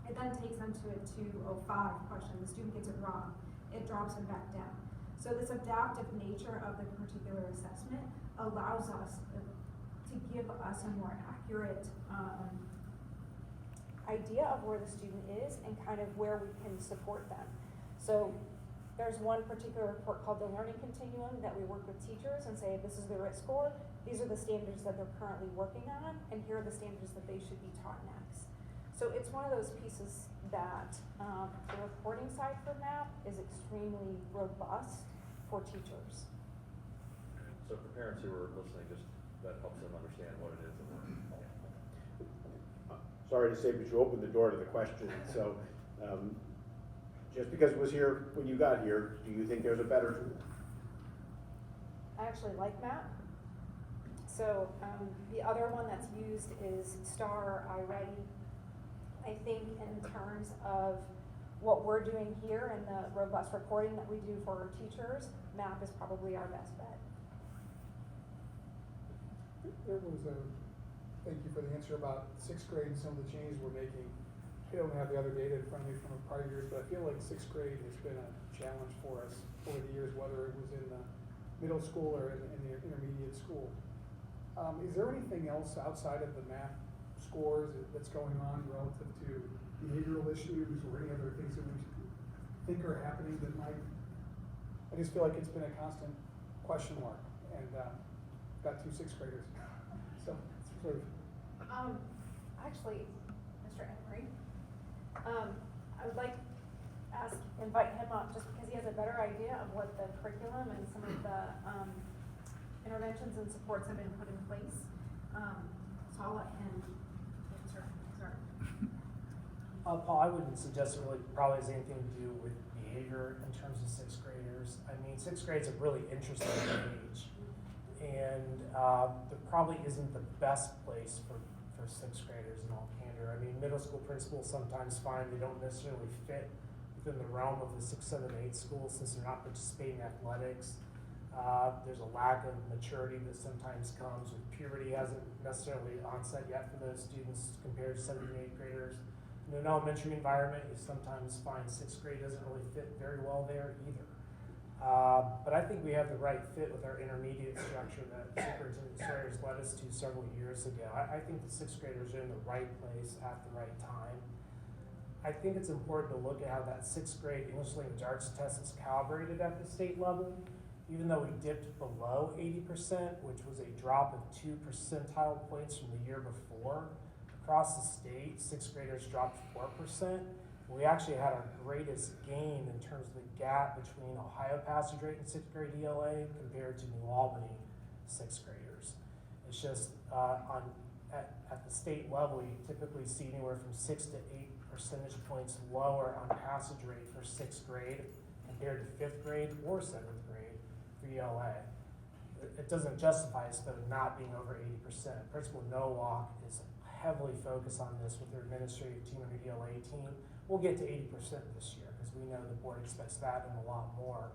Speaker 6: It then takes them to a 205 question. The student gets it wrong. It drops them back down. So this adaptive nature of the particular assessment allows us to give us a more accurate idea of where the student is and kind of where we can support them.
Speaker 9: So there's one particular report called the Learning Continuum that we work with teachers and say, this is the RIT score, these are the standards that they're currently working on, and here are the standards that they should be taught next. So it's one of those pieces that the reporting side for MAP is extremely robust for teachers.
Speaker 1: So for parents who are listening, just, that helps them understand what it is.
Speaker 3: Sorry to say, but you opened the door to the question, so, just because it was here when you got here, do you think there's a better tool?
Speaker 9: I actually like MAP. So the other one that's used is STAR iReady. I think in terms of what we're doing here and the robust reporting that we do for our teachers, MAP is probably our best bet.
Speaker 7: There was a, thank you for the answer about sixth grade and some of the changes we're making. I don't have the other data in front of me from the prior years, but I feel like sixth grade has been a challenge for us over the years, whether it was in the middle school or in the intermediate school. Is there anything else outside of the math scores that's going on relative to behavioral issues or any other things that we think are happening that might, I just feel like it's been a constant question mark, and got 2 sixth graders. So it's sort of.
Speaker 9: Actually, Mr. Emery, I would like to invite him up just because he has a better idea of what the curriculum and some of the interventions and supports have been put in place. So I'll let him answer. Sorry.
Speaker 8: Paul, I wouldn't suggest it really probably has anything to do with behavior in terms of sixth graders. I mean, sixth grade's a really interesting age, and there probably isn't the best place for sixth graders in all candor. I mean, middle school principals sometimes find they don't necessarily fit within the realm of the 6, 7, 8 schools since they're not participating in athletics. There's a lack of maturity that sometimes comes with puberty hasn't necessarily onset yet for those students compared to 7th and 8th graders. In an elementary environment, you sometimes find sixth grade doesn't really fit very well there either. But I think we have the right fit with our intermediate structure that Superintendent Sawyers led us to several years ago. I think the sixth graders are in the right place at the right time. I think it's important to look at how that sixth grade English language arts test is calibrated at the state level. Even though we dipped below 80%, which was a drop of 2 percentile points from the year before, across the state, sixth graders dropped 4%. We actually had our greatest gain in terms of the gap between Ohio passage rate in sixth grade ELA compared to New Albany sixth graders. It's just at the state level, you typically see anywhere from 6 to 8 percentage points lower on passage rate for sixth grade compared to fifth grade or 7th grade for ELA. It doesn't justify us though not being over 80%. Principal Nowak is heavily focused on this with their administrative team and their ELA team. We'll get to 80% this year because we know the board expects that and a lot more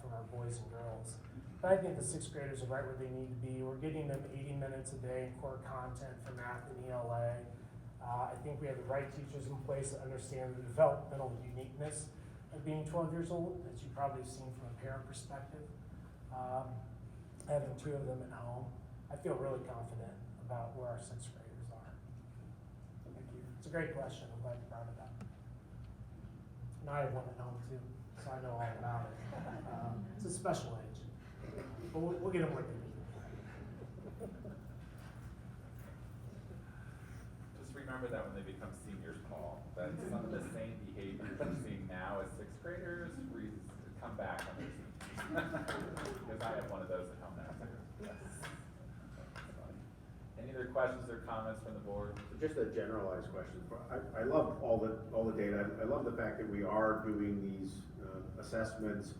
Speaker 8: from our boys and girls. But I think the sixth graders are right where they need to be. We're getting them 80 minutes a day in core content for math and ELA. I think we have the right teachers in place that understand the developmental uniqueness of being 12 years old, as you probably have seen from a parent perspective. Having 2 of them at home, I feel really confident about where our sixth graders are. Thank you. It's a great question. I'm glad you brought it up. And I have one at home too, so I know all about it. It's a special age, but we'll get them what they need.
Speaker 5: Just remember that when they become seniors, Paul, that some of the same behaviors we're seeing now as sixth graders come back when they're seniors. Because I have one of those at home now too. Yes. Any other questions or comments from the board?
Speaker 3: Just a generalized question. I love all the data. I love the fact that we are doing these assessments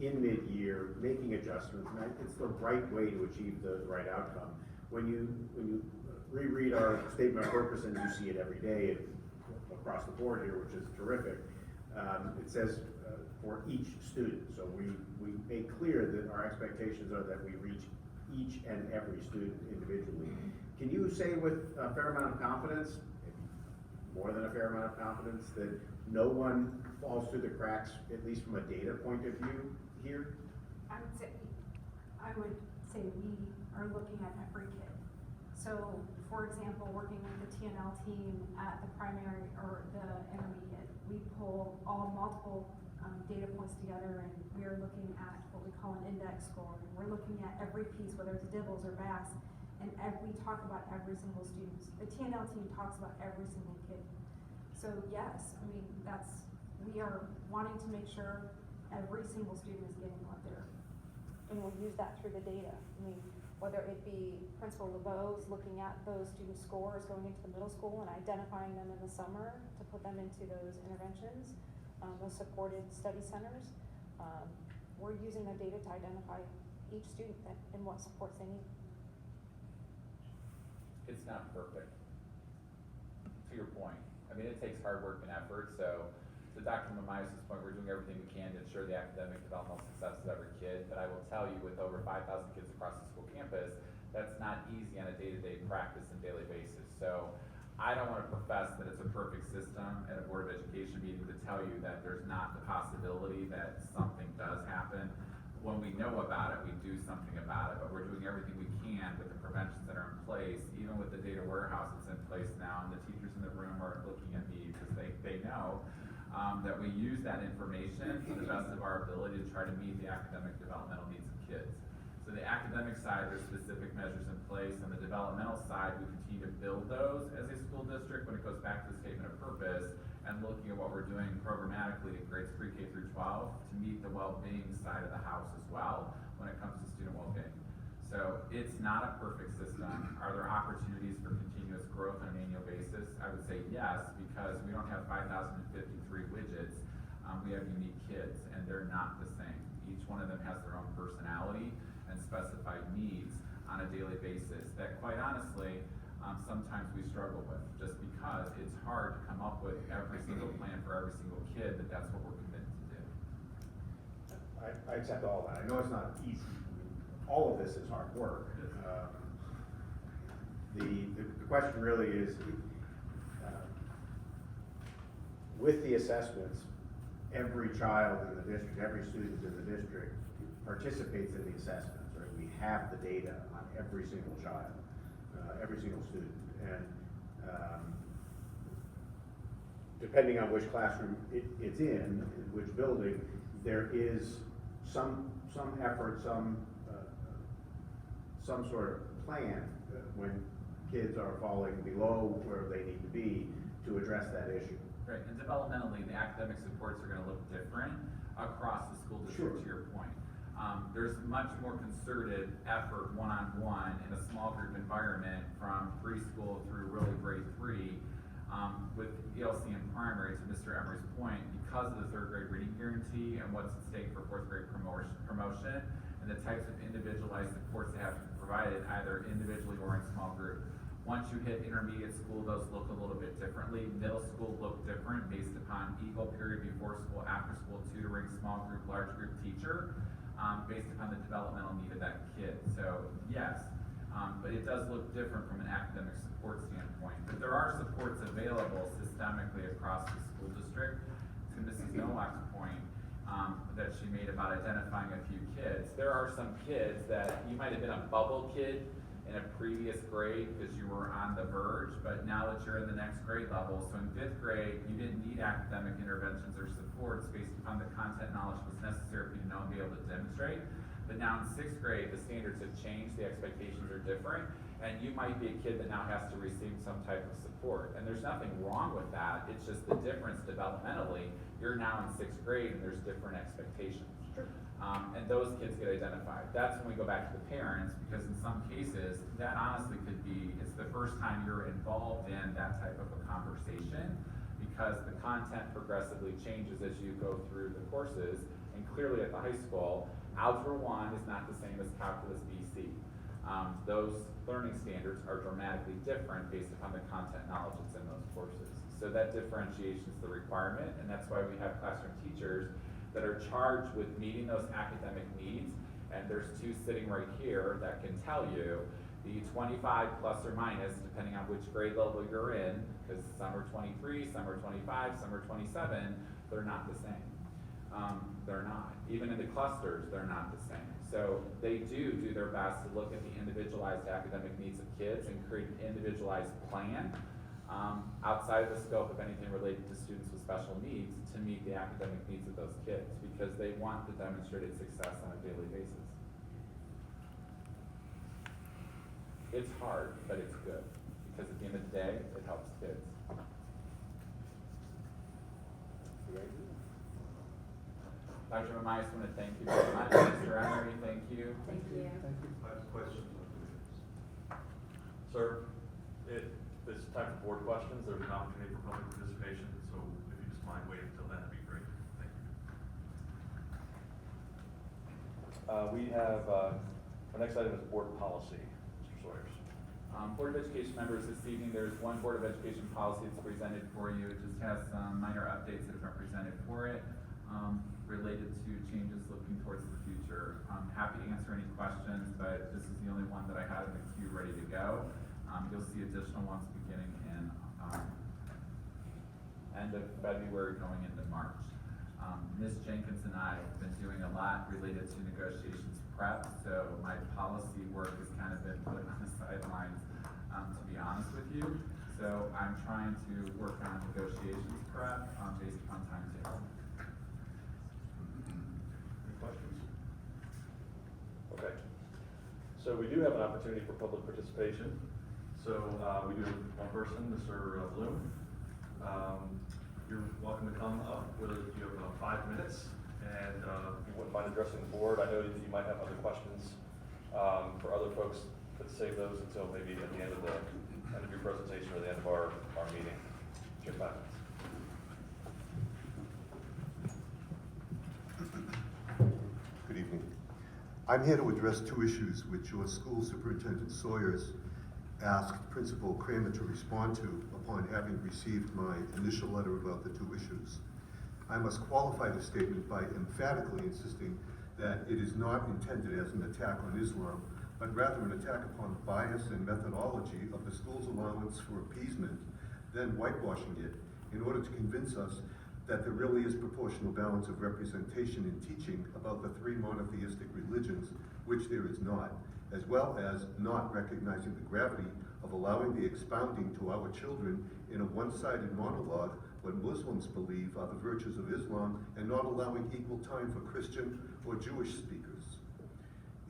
Speaker 3: in mid-year, making adjustments, and it's the right way to achieve the right outcome. When you reread our statement of purpose, and you see it every day across the board here, which is terrific, it says for each student. So we make clear that our expectations are that we reach each and every student individually. Can you say with a fair amount of confidence, more than a fair amount of confidence, that no one falls through the cracks, at least from a data point of view here?
Speaker 4: I would say we are looking at every kid. So, for example, working with the TNL team at the primary or the intermediate, we pull all multiple data points together, and we are looking at what we call an index score. And we're looking at every piece, whether it's Dibbles or Bass, and we talk about every single student. The TNL team talks about every single kid. So yes, I mean, we are wanting to make sure every single student is getting what they're,
Speaker 9: And we'll use that through the data. I mean, whether it be Principal LeBeau's looking at those student scores going into the middle school and identifying them in the summer to put them into those interventions, those supported study centers. We're using the data to identify each student and what supports they need.
Speaker 5: It's not perfect. To your point, I mean, it takes hard work and effort, so to Dr. Mamias' point, we're doing everything we can to ensure the academic developmental success of every kid, but I will tell you, with over 5,000 kids across the school campus, that's not easy on a day-to-day practice and daily basis. So I don't want to profess that it's a perfect system at a Board of Education meeting to tell you that there's not the possibility that something does happen. When we know about it, we do something about it, but we're doing everything we can with the preventions that are in place, even with the data warehouse that's in place now, and the teachers in the room are looking at me because they know that we use that information to the best of our ability to try to meet the academic developmental needs of kids. So the academic side, there's specific measures in place. On the developmental side, we continue to build those as a school district when it goes back to the statement of purpose and looking at what we're doing programmatically in grades pre-K through 12 to meet the well-being side of the house as well when it comes to student well-being. So it's not a perfect system. Are there opportunities for continuous growth on an annual basis? I would say yes, because we don't have 5,053 widgets. We have unique kids, and they're not the same. Each one of them has their own personality and specified needs on a daily basis that, quite honestly, sometimes we struggle with, just because it's hard to come up with every single plan for every single kid, but that's what we're committed to do.
Speaker 3: I accept all that. I know it's not easy. All of this is hard work. The question really is, with the assessments, every child in the district, every student in the district participates in the assessments, right? We have the data on every single child, every single student. And depending on which classroom it's in which building, there is some effort, some sort of plan when kids are falling below where they need to be to address that issue.
Speaker 5: Right, and developmentally, the academic supports are gonna look different across the school district,
Speaker 3: Sure.
Speaker 5: to your point. There's much more concerted effort one-on-one in a small group environment from preschool through really grade 3, with ELC and primary, to Mr. Emery's point, because of the third grade reading guarantee and what's at stake for fourth grade promotion, and the types of individualized supports that have to be provided either individually or in small group. Once you hit intermediate school, those look a little bit differently. Middle school look different based upon equal period before school, after school tutoring, small group, large group teacher, based upon the developmental need of that kid. So yes, but it does look different from an academic support standpoint. But there are supports available systemically across the school district. To Mrs. Nowak's point, that she made about identifying a few kids. There are some kids that you might have been a bubble kid in a previous grade because you were on the verge, but now that you're in the next grade level, so in 5th grade, you didn't need academic interventions or supports based upon the content knowledge was necessary for you to know and be able to demonstrate. But now in 6th grade, the standards have changed, the expectations are different, and you might be a kid that now has to receive some type of support. And there's nothing wrong with that, it's just the difference developmentally. You're now in 6th grade and there's different expectations. And those kids get identified. That's when we go back to the parents, because in some cases, that honestly could be, it's the first time you're involved in that type of a conversation, because the content progressively changes as you go through the courses. And clearly at the high school, Algebra 1 is not the same as Calculus BC. Those learning standards are dramatically different based upon the content knowledge that's in those courses. So that differentiation is the requirement, and that's why we have classroom teachers that are charged with meeting those academic needs. And there's 2 sitting right here that can tell you the 25 plus or minus, depending on which grade level you're in, because some are 23, some are 25, some are 27, they're not the same. They're not. Even in the clusters, they're not the same. So they do their best to look at the individualized academic needs of kids and create an individualized plan outside of the scope of anything related to students with special needs to meet the academic needs of those kids, because they want the demonstrated success on a daily basis. It's hard, but it's good, because at the end of the day, it helps kids. Dr. Mamias, I want to thank you very much. Mr. Emery, thank you.
Speaker 11: Thank you.
Speaker 1: I have questions on the Sir, it's time for board questions. There's an opportunity for public participation, so if you just mind waiting until then, that'd be great. Thank you. We have, our next item is board policy. Mr. Sawyers.
Speaker 5: Board of Education members, this evening, there's one Board of Education policy that's presented for you. It just has some minor updates that have been presented for it, related to changes looking towards the future. I'm happy to answer any questions, but this is the only one that I had in the queue ready to go. You'll see additional ones beginning in end of February going into March. Ms. Jenkins and I have been doing a lot related to negotiations prep, so my policy work has kind of been put on the sidelines, to be honest with you. So I'm trying to work on negotiations prep based upon timetable.
Speaker 1: Any questions? Okay. So we do have an opportunity for public participation. So we do have one person, Mr. Bloom. You're welcome to come up with, you have 5 minutes, and if you wouldn't mind addressing the board. I know that you might have other questions for other folks, but save those until maybe at the end of your presentation or the end of our meeting. You have 5 minutes.
Speaker 12: Good evening. I'm here to address 2 issues which your school superintendent Sawyers asked Principal Kramer to respond to upon having received my initial letter about the 2 issues. I must qualify the statement by emphatically insisting that it is not intended as an attack on Islam, but rather an attack upon the bias and methodology of the school's allowance for appeasement, then whitewashing it in order to convince us that there really is proportional balance of representation in teaching about the 3 monotheistic religions, which there is not, as well as not recognizing the gravity of allowing the expounding to our children in a one-sided monologue what Muslims believe are the virtues of Islam, and not allowing equal time for Christian or Jewish speakers.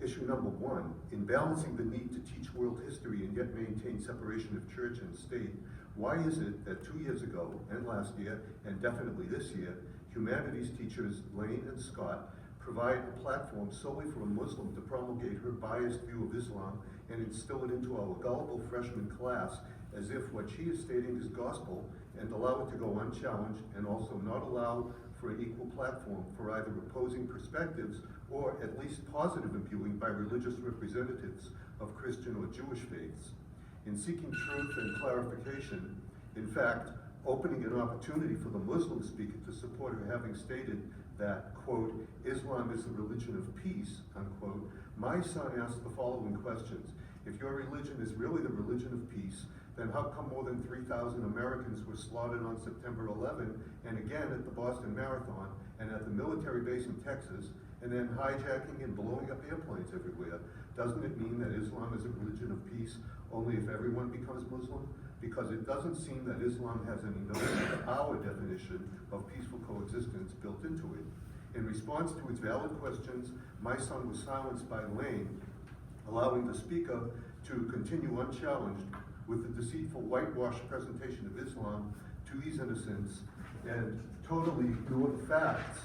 Speaker 12: Issue number 1, in balancing the need to teach world history and yet maintain separation of church and state, why is it that 2 years ago, and last year, and definitely this year, humanities teachers Lane and Scott provide a platform solely for a Muslim to promulgate her biased view of Islam and instill it into our gullible freshman class as if what she is stating is gospel, and allow it to go unchallenged, and also not allow for an equal platform for either opposing perspectives or at least positive imbuing by religious representatives of Christian or Jewish faiths. In seeking truth and clarification, in fact, opening an opportunity for the Muslim speaker to support her having stated that, quote, Islam is the religion of peace, unquote, my son asked the following questions. If your religion is really the religion of peace, then how come more than 3,000 Americans were slaughtered on September 11, and again at the Boston Marathon, and at the military base in Texas, and then hijacking and blowing up airplanes everywhere? Doesn't it mean that Islam is a religion of peace only if everyone becomes Muslim? Because it doesn't seem that Islam has any notion of our definition of peaceful coexistence built into it. In response to its valid questions, my son was silenced by Lane, allowing the speaker to continue unchallenged with the deceitful whitewashed presentation of Islam to these innocents, and totally ignore the facts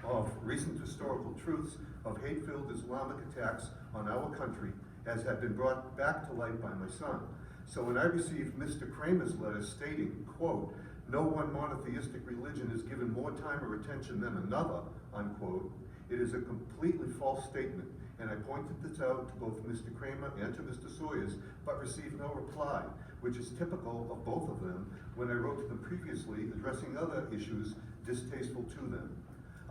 Speaker 12: of recent historical truths of hate-filled Islamic attacks on our country, as had been brought back to light by my son. So when I received Mr. Kramer's letter stating, quote, no one monotheistic religion is given more time or attention than another, unquote, it is a completely false statement, and I pointed this out to both Mr. Kramer and to Mr. Sawyers, but received no reply, which is typical of both of them when I wrote to them previously addressing other issues distasteful to them.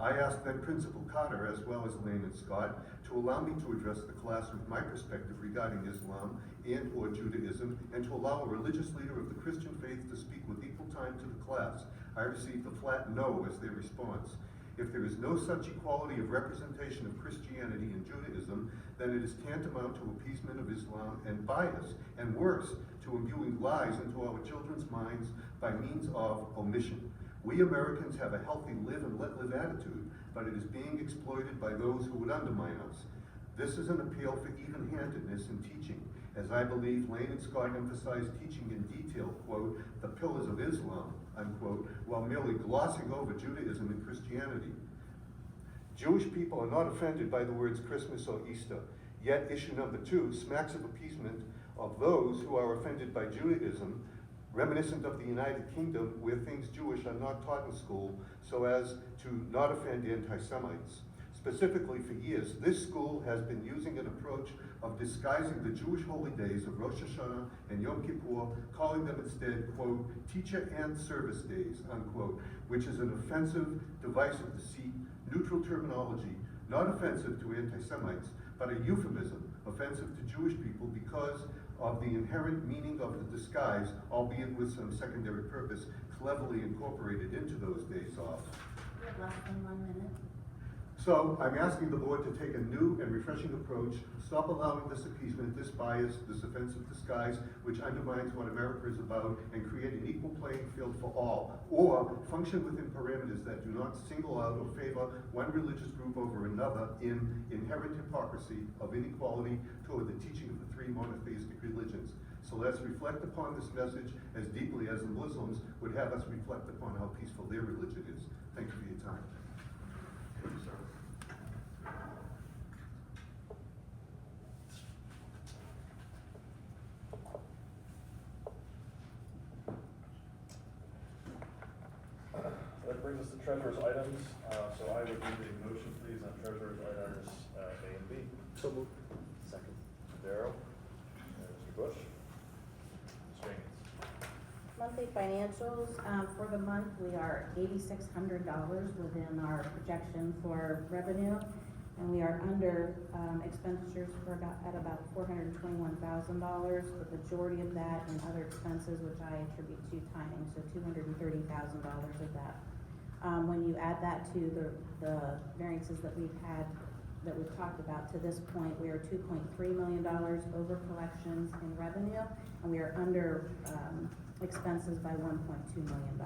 Speaker 12: I asked then Principal Carter, as well as Lane and Scott, to allow me to address the class with my perspective regarding Islam and or Judaism, and to allow a religious leader of the Christian faith to speak with equal time to the class. I received a flat no as their response. If there is no such equality of representation of Christianity Christianity and Judaism, then it is tantamount to appeasement of Islam and bias, and worse, to imbuing lies into our children's minds by means of omission. We Americans have a healthy live and let live attitude, but it is being exploited by those who would undermine us. This is an appeal for even-handedness in teaching, as I believe Lane and Scott emphasized teaching in detail, quote, the pillars of Islam, unquote, while merely glossing over Judaism and Christianity. Jewish people are not offended by the words Christmas or Easter, yet issue number 2 smacks of appeasement of those who are offended by Judaism, reminiscent of the United Kingdom, where things Jewish are not taught in school so as to not offend anti-Semites. Specifically for years, this school has been using an approach of disguising the Jewish holy days of Rosh Hashanah and Yom Kippur, calling them instead, quote, teacher and service days, unquote, which is an offensive, divisive deceit, neutral terminology, not offensive to anti-Semites, but a euphemism offensive to Jewish people because of the inherent meaning of the disguise, albeit with some secondary purpose cleverly incorporated into those days off.
Speaker 2: We have less than 1 minute.
Speaker 12: So I'm asking the board to take a new and refreshing approach, stop allowing this appeasement, this bias, this offensive disguise, which undermines what America is about, and create an equal playing field for all, or function within parameters that do not single out or favor one religious group over another in inherent hypocrisy of inequality toward the teaching of the 3 monotheistic religions. So let's reflect upon this message as deeply as the Muslims would have us reflect upon how peaceful their religion is. Thank you for your time.
Speaker 1: Thank you, sir. That brings us to treasurer's items. So I would need a motion, please, on treasurer's items A and B.
Speaker 7: So moved. Second.
Speaker 1: Mr. Darrow and Mr. Bush. Ms. Jenkins.
Speaker 2: Monthly financials, for the month, we are $8,600 within our projection for revenue, and we are under expenditures at about $421,000. The majority of that in other expenses, which I attribute to timing, so $230,000 of that. When you add that to the variances that we've talked about to this point, we are $2.3 million over collections in revenue, and we are under expenses by $1.2 million.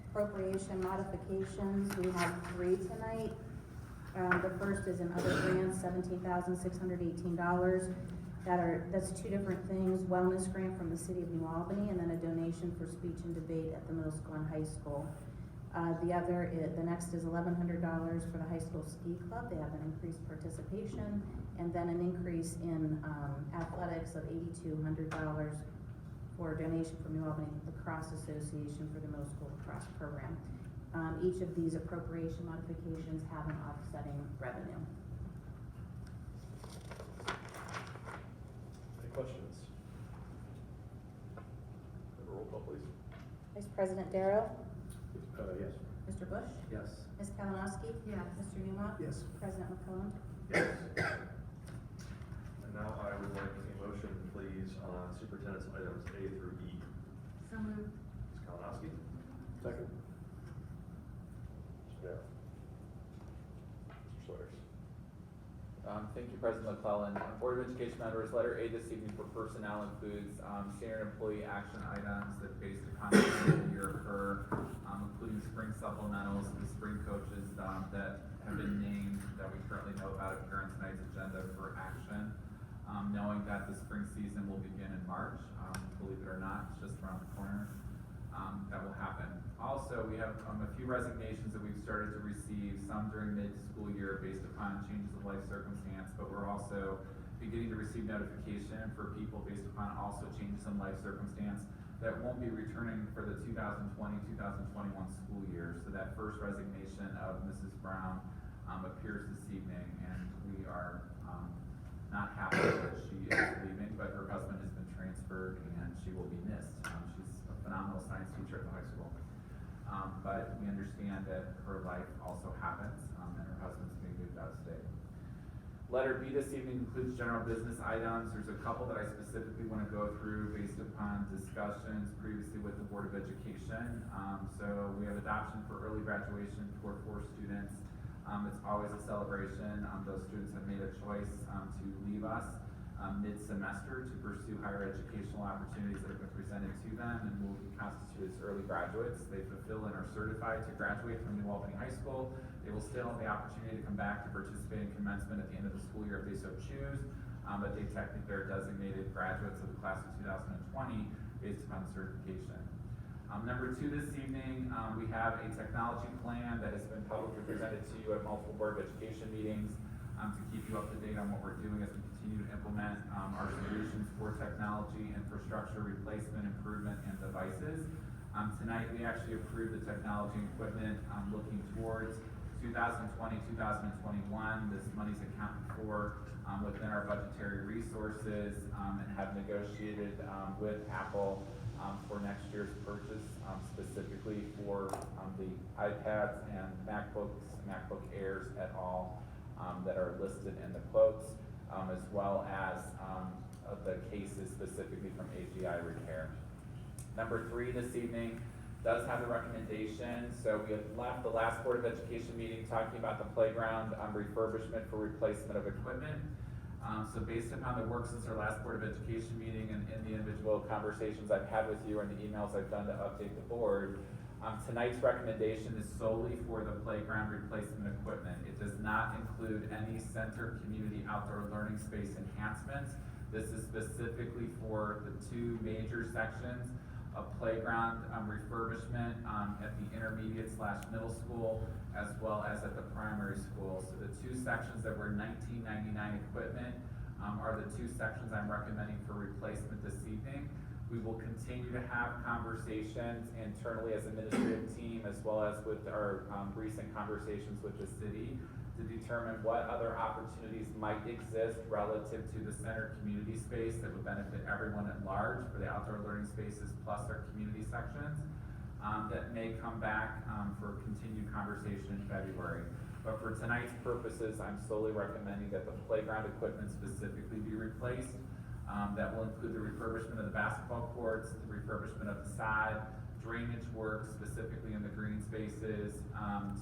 Speaker 2: Appropriation modifications, we have 3 tonight. The first is in other grants, $17,618. That's 2 different things: wellness grant from the city of New Albany, and then a donation for speech and debate at the middle school and high school. The next is $1,100 for the high school ski club. They have an increased participation, and then an increase in athletics of $8,200 for a donation from New Albany Lacrosse Association for the middle school lacrosse program. Each of these appropriation modifications have an offsetting revenue.
Speaker 1: Any questions? Have a roll call, please.
Speaker 2: Vice President Darrow?
Speaker 3: Yes.
Speaker 2: Mr. Bush?
Speaker 3: Yes.
Speaker 2: Ms. Kalinowski?
Speaker 11: Yes.
Speaker 2: Mr. Newmaw?
Speaker 7: Yes.
Speaker 2: President McClellan?
Speaker 1: Yes. And now I would like a motion, please, on superintendent's items A through E.
Speaker 11: So moved.
Speaker 1: Ms. Kalinowski.
Speaker 3: Second.
Speaker 1: Mr. Darrow. Mr. Sawyers.
Speaker 5: Thank you, President McClellan. Board of Education members, letter A this evening for personnel includes standard employee action items that based upon the year occur, including spring supplementals, the spring coaches that have been named that we currently know about appear on tonight's agenda for action. Knowing that the spring season will begin in March, believe it or not, it's just around the corner. That will happen. Also, we have a few resignations that we've started to receive, some during mid-school year based upon changes of life circumstance, but we're also beginning to receive notification for people based upon also changes in life circumstance that won't be returning for the 2020-2021 school year. So that first resignation of Mrs. Brown appears this evening, and we are not happy that she is leaving, but her husband has been transferred and she will be missed. She's a phenomenal science teacher at the high school. But we understand that her life also happens, and her husband's being moved out of state. Letter B this evening includes general business items. There's a couple that I specifically want to go through based upon discussions previously with the Board of Education. So we have adoption for early graduation for 4 students. It's always a celebration. Those students have made a choice to leave us mid-semester to pursue higher educational opportunities that have been presented to them and will constitute as early graduates. They fulfill and are certified to graduate from New Albany High School. They will still have the opportunity to come back to participate in commencement at the end of the school year if they so choose, but they technically are designated graduates of the class of 2020 based upon the certification. Number 2 this evening, we have a technology plan that has been publicly presented to you at multiple Board of Education meetings to keep you up to date on what we're doing as we continue to implement our solutions for technology, infrastructure, replacement, improvement, and devices. Tonight, we actually approved the technology and equipment looking towards 2020, 2021. This money's accounted for within our budgetary resources and have negotiated with Apple for next year's purchase, specifically for the iPads and MacBooks, MacBook Airs et al. That are listed in the quotes, as well as the cases specifically from AGI Repair. Number 3 this evening does have a recommendation. So we had left the last Board of Education meeting talking about the playground refurbishment for replacement of equipment. So based upon the work since our last Board of Education meeting and in the individual conversations I've had with you and the emails I've done to update the board, tonight's recommendation is solely for the playground replacement equipment. It does not include any center community outdoor learning space enhancements. This is specifically for the 2 major sections of playground refurbishment at the intermediate/middle school as well as at the primary school. So the 2 sections that were $19.99 equipment are the 2 sections I'm recommending for replacement this evening. We will continue to have conversations internally as an administrative team as well as with our recent conversations with the city to determine what other opportunities might exist relative to the center community space that would benefit everyone at large for the outdoor learning spaces plus our community sections that may come back for continued conversation in February. But for tonight's purposes, I'm solely recommending that the playground equipment specifically be replaced. That will include the refurbishment of the basketball courts, the refurbishment of the side, drainage work specifically in the green spaces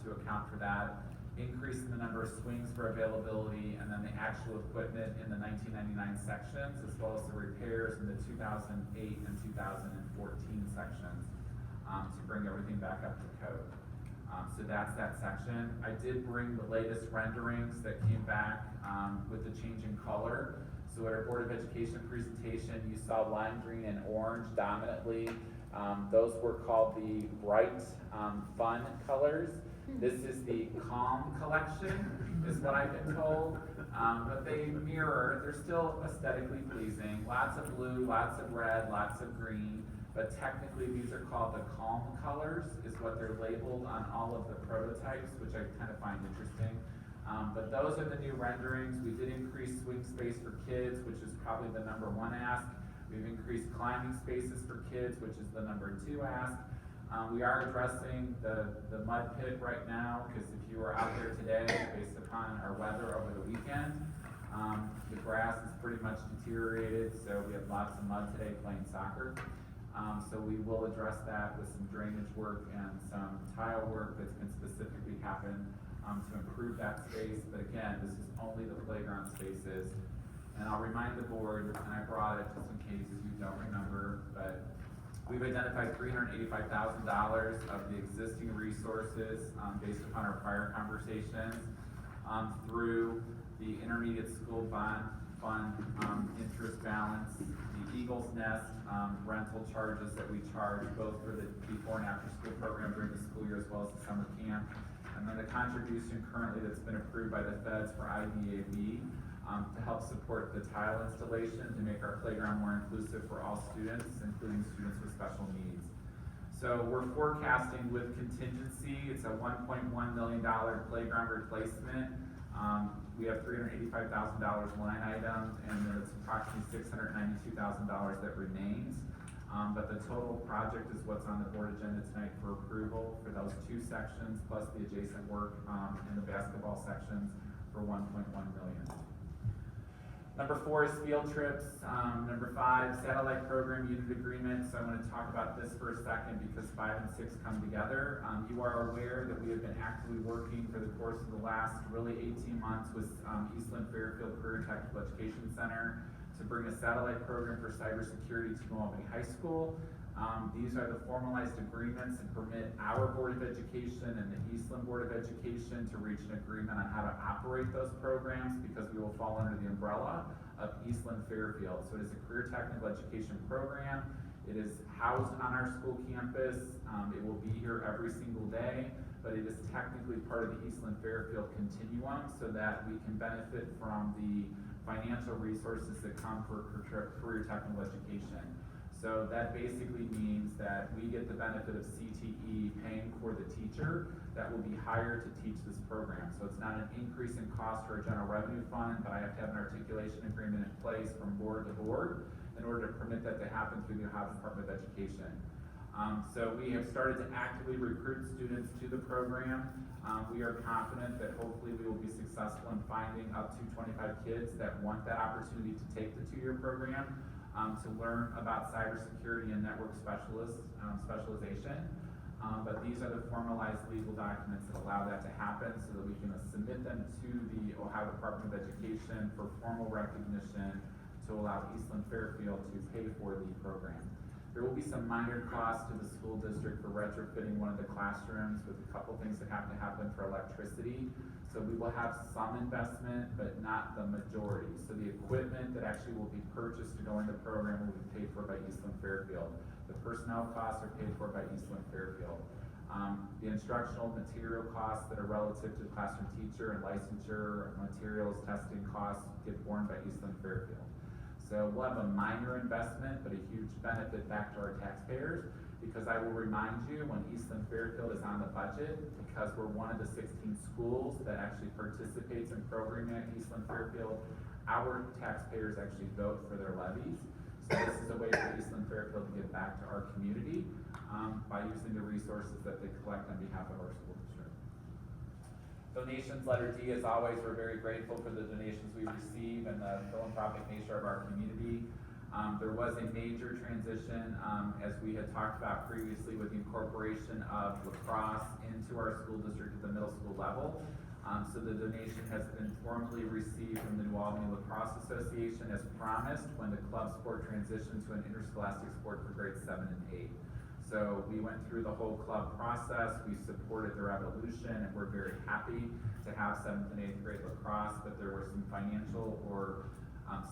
Speaker 5: to account for that, increase in the number of swings for availability, and then the actual equipment in the 1999 sections, as well as the repairs in the 2008 and 2014 sections to bring everything back up to code. So that's that section. I did bring the latest renderings that came back with the change in color. So at our Board of Education presentation, you saw lime green and orange dominantly. Those were called the bright, fun colors. This is the calm collection, is what I've been told. But they mirror, they're still aesthetically pleasing. Lots of blue, lots of red, lots of green. But technically, these are called the calm colors, is what they're labeled on all of the prototypes, which I kind of find interesting. But those are the new renderings. We did increase swing space for kids, which is probably the number 1 ask. We've increased climbing spaces for kids, which is the number 2 ask. We are addressing the mud pit right now, because if you were out there today, based upon our weather over the weekend, the grass is pretty much deteriorated, so we have lots of mud today playing soccer. So we will address that with some drainage work and some tile work that's going to specifically happen to improve that space. But again, this is only the playground spaces. And I'll remind the board, and I brought it just in case you don't remember, but we've identified $385,000 of the existing resources based upon our prior conversations through the intermediate school bond fund interest balance, the Eagles Nest rental charges that we charge both for the before and after school program during the school year as well as the summer camp, and then the contribution currently that's been approved by the feds for IDAB to help support the tile installation to make our playground more inclusive for all students, including students with special needs. So we're forecasting with contingency, it's a $1.1 million playground replacement. We have $385,000 line item, and then it's approximately $692,000 that remains. But the total project is what's on the board agenda tonight for approval for those 2 sections, plus the adjacent work in the basketball sections for $1.1 million. Number 4 is field trips. Number 5, satellite program unit agreement. So I want to talk about this for a second because 5 and 6 come together. You are aware that we have been actively working for the course of the last really 18 months with Eastland Fairfield Career and Technical Education Center to bring a satellite program for cybersecurity to New Albany High School. These are the formalized agreements that permit our Board of Education and the Eastland Board of Education to reach an agreement on how to operate those programs because we will fall under the umbrella of Eastland Fairfield. So it is a career technical education program. It is housed on our school campus. It will be here every single day, but it is technically part of the Eastland Fairfield continuum so that we can benefit from the financial resources that come for career technical education. So that basically means that we get the benefit of CTE paying for the teacher that will be hired to teach this program. So it's not an increase in cost for a general revenue fund, but I have to have an articulation agreement in place from board to board in order to permit that to happen through the Ohio Department of Education. So we have started to actively recruit students to the program. We are confident that hopefully we will be successful in finding up to 25 kids that want that opportunity to take the 2-year program. To learn about cybersecurity and network specialization. But these are the formalized legal documents that allow that to happen so that we can submit them to the Ohio Department of Education for formal recognition to allow Eastland Fairfield to pay for the program. There will be some minor costs to the school district for retrofitting one of the classrooms with a couple things that have to happen for electricity. So we will have some investment, but not the majority. So the equipment that actually will be purchased to go in the program will be paid for by Eastland Fairfield. The personnel costs are paid for by Eastland Fairfield. The instructional material costs that are relative to the classroom teacher and licensure, materials, testing costs get borne by Eastland Fairfield. So we'll have a minor investment, but a huge benefit back to our taxpayers, because I will remind you when Eastland Fairfield is on the budget, because we're one of the 16 schools that actually participates in programming at Eastland Fairfield, our taxpayers actually vote for their levies. So this is a way for Eastland Fairfield to give back to our community by using the resources that they collect on behalf of our school district. Donations, letter D, as always, we're very grateful for the donations we receive and the philanthropic nature of our community. There was a major transition, as we had talked about previously, with the incorporation of lacrosse into our school district at the middle school level. So the donation has been formally received from the New Albany Lacrosse Association as promised when the club sport transitioned to an interscholastic sport for grades 7 and 8. So we went through the whole club process, we supported their evolution, and we're very happy to have 7th and 8th grade lacrosse, but there were some financial or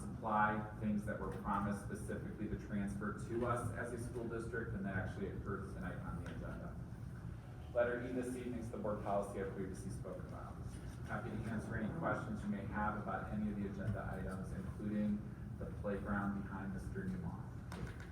Speaker 5: supply things that were promised specifically to transfer to us as a school district, and that actually occurred tonight on the agenda. Letter E this evening is the board policy I previously spoke about. Happy to answer any questions you may have about any of the agenda items, including the playground behind Mr. Newmoff.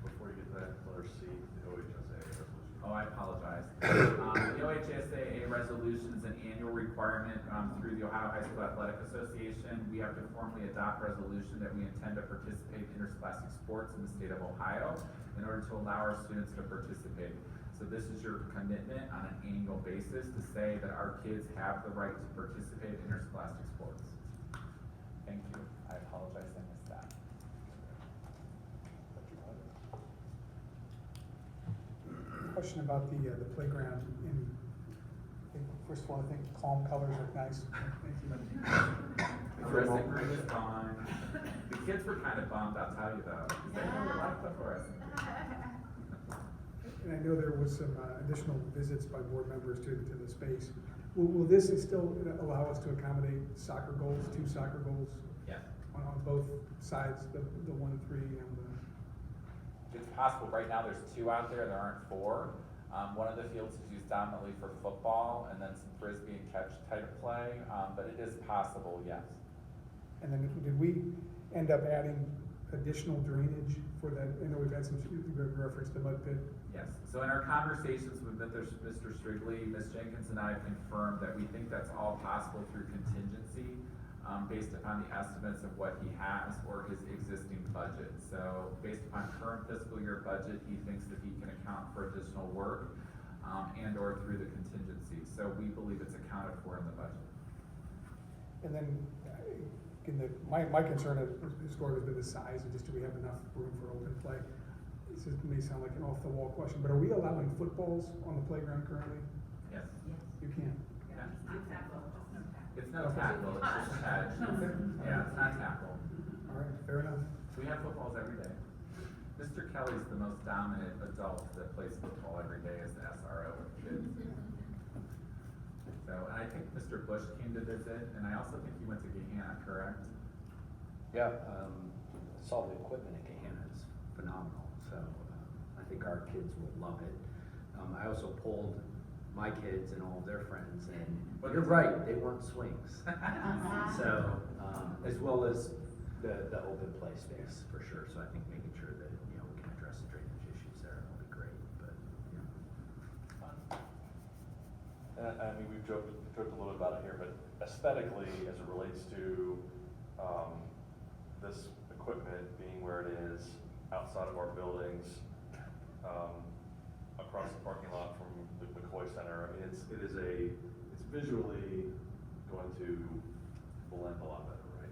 Speaker 1: Before you get to that, letter C, the OHSA resolution.
Speaker 5: Oh, I apologize. The OHSAA resolution is an annual requirement through the Ohio High School Athletic Association. We have to formally adopt resolution that we intend to participate in interscholastic sports in the state of Ohio in order to allow our students to participate. So this is your commitment on an annual basis to say that our kids have the right to participate in interscholastic sports. Thank you. I apologize I missed that.
Speaker 7: Question about the playground in, first of all, I think calm colors look nice. Thank you.
Speaker 5: Fluorescent green is gone. The kids were kind of bummed, I'll tell you though, because they really liked the fluorescent green.
Speaker 7: And I know there was some additional visits by board members to the space. Will this still allow us to accommodate soccer goals, 2 soccer goals?
Speaker 5: Yeah.
Speaker 7: On both sides, the 1 and 3 and the.
Speaker 5: It's possible, right now there's 2 out there aren't 4. One of the fields is used dominantly for football and then some frisbee and catch type play, but it is possible, yes.
Speaker 7: And then did we end up adding additional drainage for that? I know we've had some, reference to mud pit.
Speaker 5: Yes, so in our conversations with Mr. Strigley, Ms. Jenkins and I have confirmed that we think that's all possible through contingency, based upon the estimates of what he has or his existing budget. So based upon current fiscal year budget, he thinks that he can account for additional work and or through the contingency. So we believe it's accounted for in the budget.
Speaker 7: And then again, my concern has historically been the size, and just do we have enough room for open play? This may sound like an off-the-wall question, but are we allowing footballs on the playground currently?
Speaker 5: Yes.
Speaker 7: You can't.
Speaker 5: Yeah. It's
Speaker 7: No.
Speaker 5: no tackle, it's just catch. Yeah, it's not tackle.
Speaker 7: All right, fair enough.
Speaker 5: We have footballs every day. Mr. Kelly's the most dominant adult that plays football every day as the SRO with kids. So, and I think Mr. Bush came to visit, and I also think he went to Gehanna, correct?
Speaker 13: Yeah, saw the equipment at Gehanna is phenomenal, so I think our kids will love it. I also polled my kids and all of their friends, and you're right, they want swings. So, as well as the open play space for sure, so I think making sure that, you know, we can address the drainage issues there will be great, but, yeah.
Speaker 1: I mean, we've joked a little bit about it here, but aesthetically, as it relates to, this equipment being where it is, outside of our buildings, across the parking lot from the McCoy Center, I mean, it's visually going to blend a lot better, right?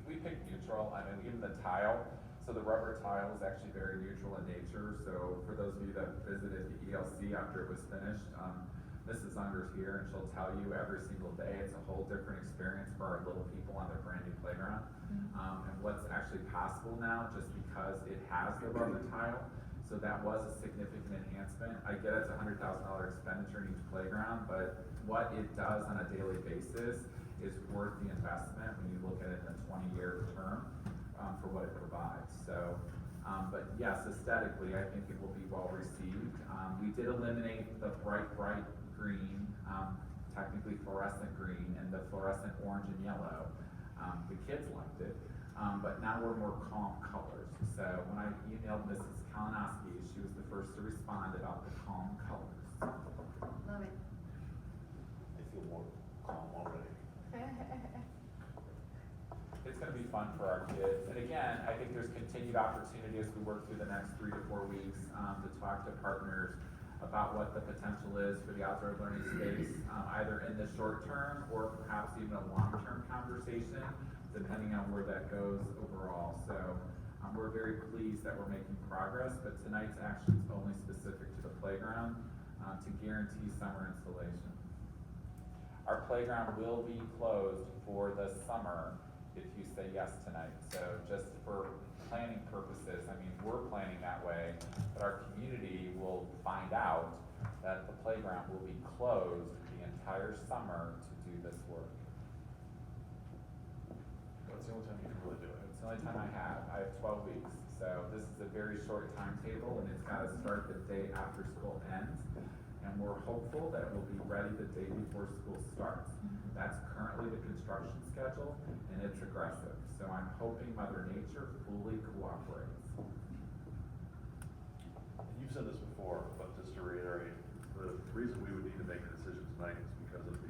Speaker 5: We picked neutral, I mean, even the tile, so the rubber tile is actually very neutral in nature, so for those of you that visited the ELC after it was finished, Mrs. Unger's here and she'll tell you every single day it's a whole different experience for our little people on their brand new playground. And what's actually possible now, just because it has the rubber tile, so that was a significant enhancement. I get it's $100,000 expenditure in each playground, but what it does on a daily basis is worth the investment when you look at it in a 20-year term for what it provides. So, but yes, aesthetically, I think it will be well received. We did eliminate the bright green, technically fluorescent green, and the fluorescent orange and yellow. The kids liked it, but now we're more calm colors. So when I emailed Mrs. Kalinowski, she was the first to respond about the calm colors.
Speaker 11: Love it.
Speaker 1: They feel more calm already.
Speaker 5: It's gonna be fun for our kids. And again, I think there's continued opportunity as we work through the next 3 to 4 weeks, to talk to partners about what the potential is for the outdoor learning space, either in the short term or perhaps even a long-term conversation, depending on where that goes overall. So, we're very pleased that we're making progress, but tonight's action is only specific to the playground, to guarantee summer installation. Our playground will be closed for the summer if you say yes tonight. So just for planning purposes, I mean, we're planning that way, but our community will find out that the playground will be closed the entire summer to do this work.
Speaker 1: That's the only time you can really do it.
Speaker 5: It's the only time I have. I have 12 weeks. So this is a very short timetable, and it's got to start the day after school ends. And we're hopeful that it will be ready the day before school starts. That's currently the construction schedule, and it's aggressive. So I'm hoping Mother Nature fully cooperates.
Speaker 1: You've said this before, but just to reiterate, the reason we would need to make a decision tonight is because of the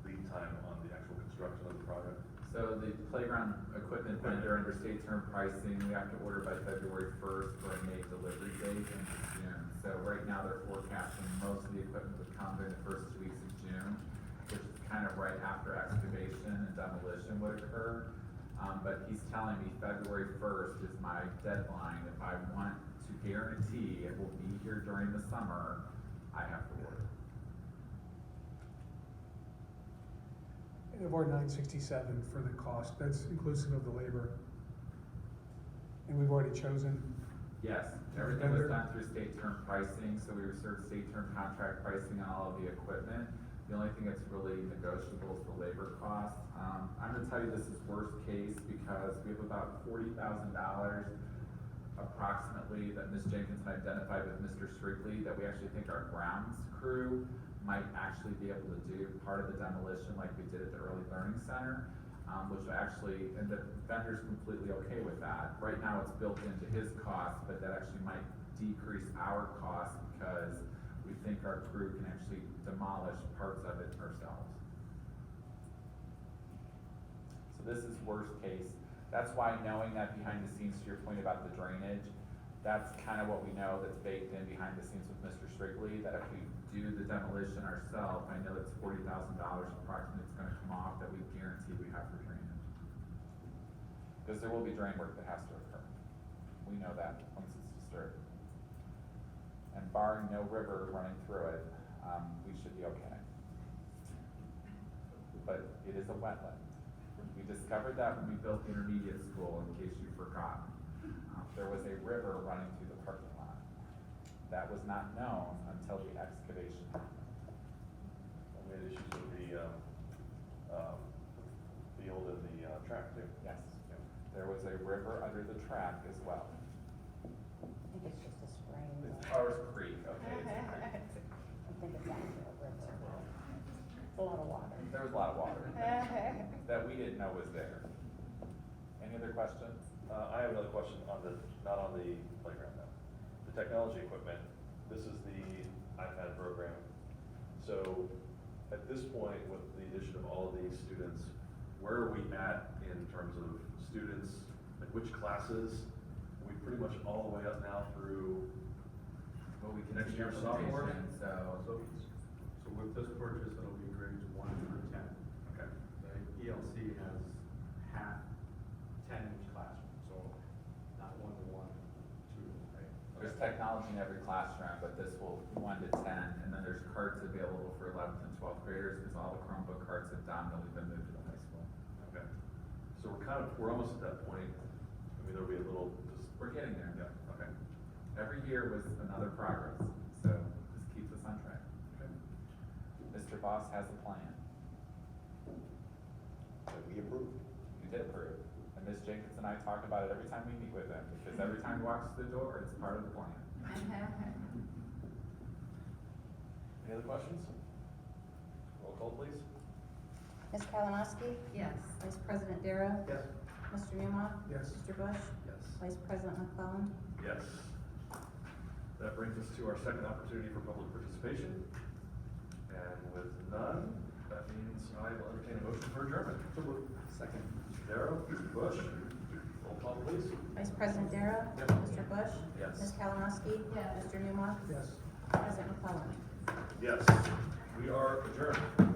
Speaker 1: lead time on the actual construction of the project.
Speaker 5: So the playground equipment vendor under state term pricing, we have to order by February 1st for a May delivery date in June. So right now they're forecasting most of the equipment would come during the first 2 weeks of June, which is kind of right after excavation and demolition would occur. But he's telling me February 1st is my deadline. If I want to guarantee it will be here during the summer, I have to order.
Speaker 7: Of our 967 for the cost, that's inclusive of the labor. And we've already chosen.
Speaker 5: Yes, everything was done through state term pricing, so we reserved state term contract pricing on all of the equipment. The only thing that's really negotiable is the labor cost. I'm gonna tell you this is worst case because we have about $40,000 approximately that Ms. Jenkins identified with Mr. Strictly that we actually think our grounds crew might actually be able to do part of the demolition like we did at the Early Learning Center, which actually, and the vendor's completely okay with that. Right now it's built into his cost, but that actually might decrease our cost because we think our crew can actually demolish parts of it ourselves. So this is worst case. That's why knowing that behind the scenes, to your point about the drainage, that's kind of what we know that's baked in behind the scenes with Mr. Strictly, that if we do the demolition ourselves, I know it's $40,000 approximately it's gonna come off that we guarantee we have for drainage. Because there will be drain work that has to occur. We know that once it's disturbed. And barring no river running through it, we should be okay. But it is a wetland. We discovered that when we built the intermediate school, in case you forgot. There was a river running through the parking lot. That was not known until the excavation happened.
Speaker 1: We had issues with the field and the track too.
Speaker 5: Yes. There was a river under the track as well.
Speaker 2: I think it's just a spring.
Speaker 5: It's Powers Creek, okay? It's a creek.
Speaker 2: I think it's actually a river. It's a lot of water.
Speaker 5: There was a lot of water that we didn't know was there. Any other questions?
Speaker 1: I have another question on not on the playground now. The technology equipment, this is the iPad program. So at this point, with the addition of all of these students, where are we at in terms of students, like which classes? Are we pretty much all the way up now through
Speaker 5: Well, we can
Speaker 1: next
Speaker 5: see
Speaker 1: year sophomore?
Speaker 5: implementation, so.
Speaker 14: So with this purchase, it'll be grades 1 through 10.
Speaker 1: Okay.
Speaker 14: The ELC has half 10 in each classroom, so not 1 to 1, 2, right?
Speaker 5: There's technology in every classroom, but this will 1 to 10, and then there's carts available for 11th and 12th graders, because all the Chromebook carts have dominantly been moved to the high school.
Speaker 1: Okay. So we're almost at that point. I mean, there'll be a little, just,
Speaker 5: We're getting there.
Speaker 1: yeah, okay.
Speaker 5: Every year was another progress, so this keeps us on track.
Speaker 1: Okay.
Speaker 5: Mr. Boss has a plan.
Speaker 3: That we approve.
Speaker 5: You did approve, and Ms. Jacobs and I talk about it every time we meet with him, because every time he walks through the door, it's part of the plan.
Speaker 1: Any other questions? Roll call, please.
Speaker 2: Ms. Kalinowski?
Speaker 11: Yes.
Speaker 2: Vice President Darrow?
Speaker 3: Yes.
Speaker 2: Mr. Newmaw?
Speaker 7: Yes.
Speaker 2: Mr. Bush?
Speaker 14: Yes.
Speaker 2: Vice President McClellan?
Speaker 1: Yes. That brings us to our second opportunity for public participation. And with none, that means I will entertain a motion for adjournment.
Speaker 13: Second.
Speaker 1: Mr. Darrow, Mr. Bush, roll call please.
Speaker 2: Vice President Darrow?
Speaker 1: Yes.
Speaker 2: Mr. Bush?
Speaker 1: Yes.
Speaker 2: Ms. Kalinowski?
Speaker 11: Yes.
Speaker 2: Mr. Newmaw?
Speaker 7: Yes.
Speaker 2: President McClellan?
Speaker 1: Yes, we are adjourned.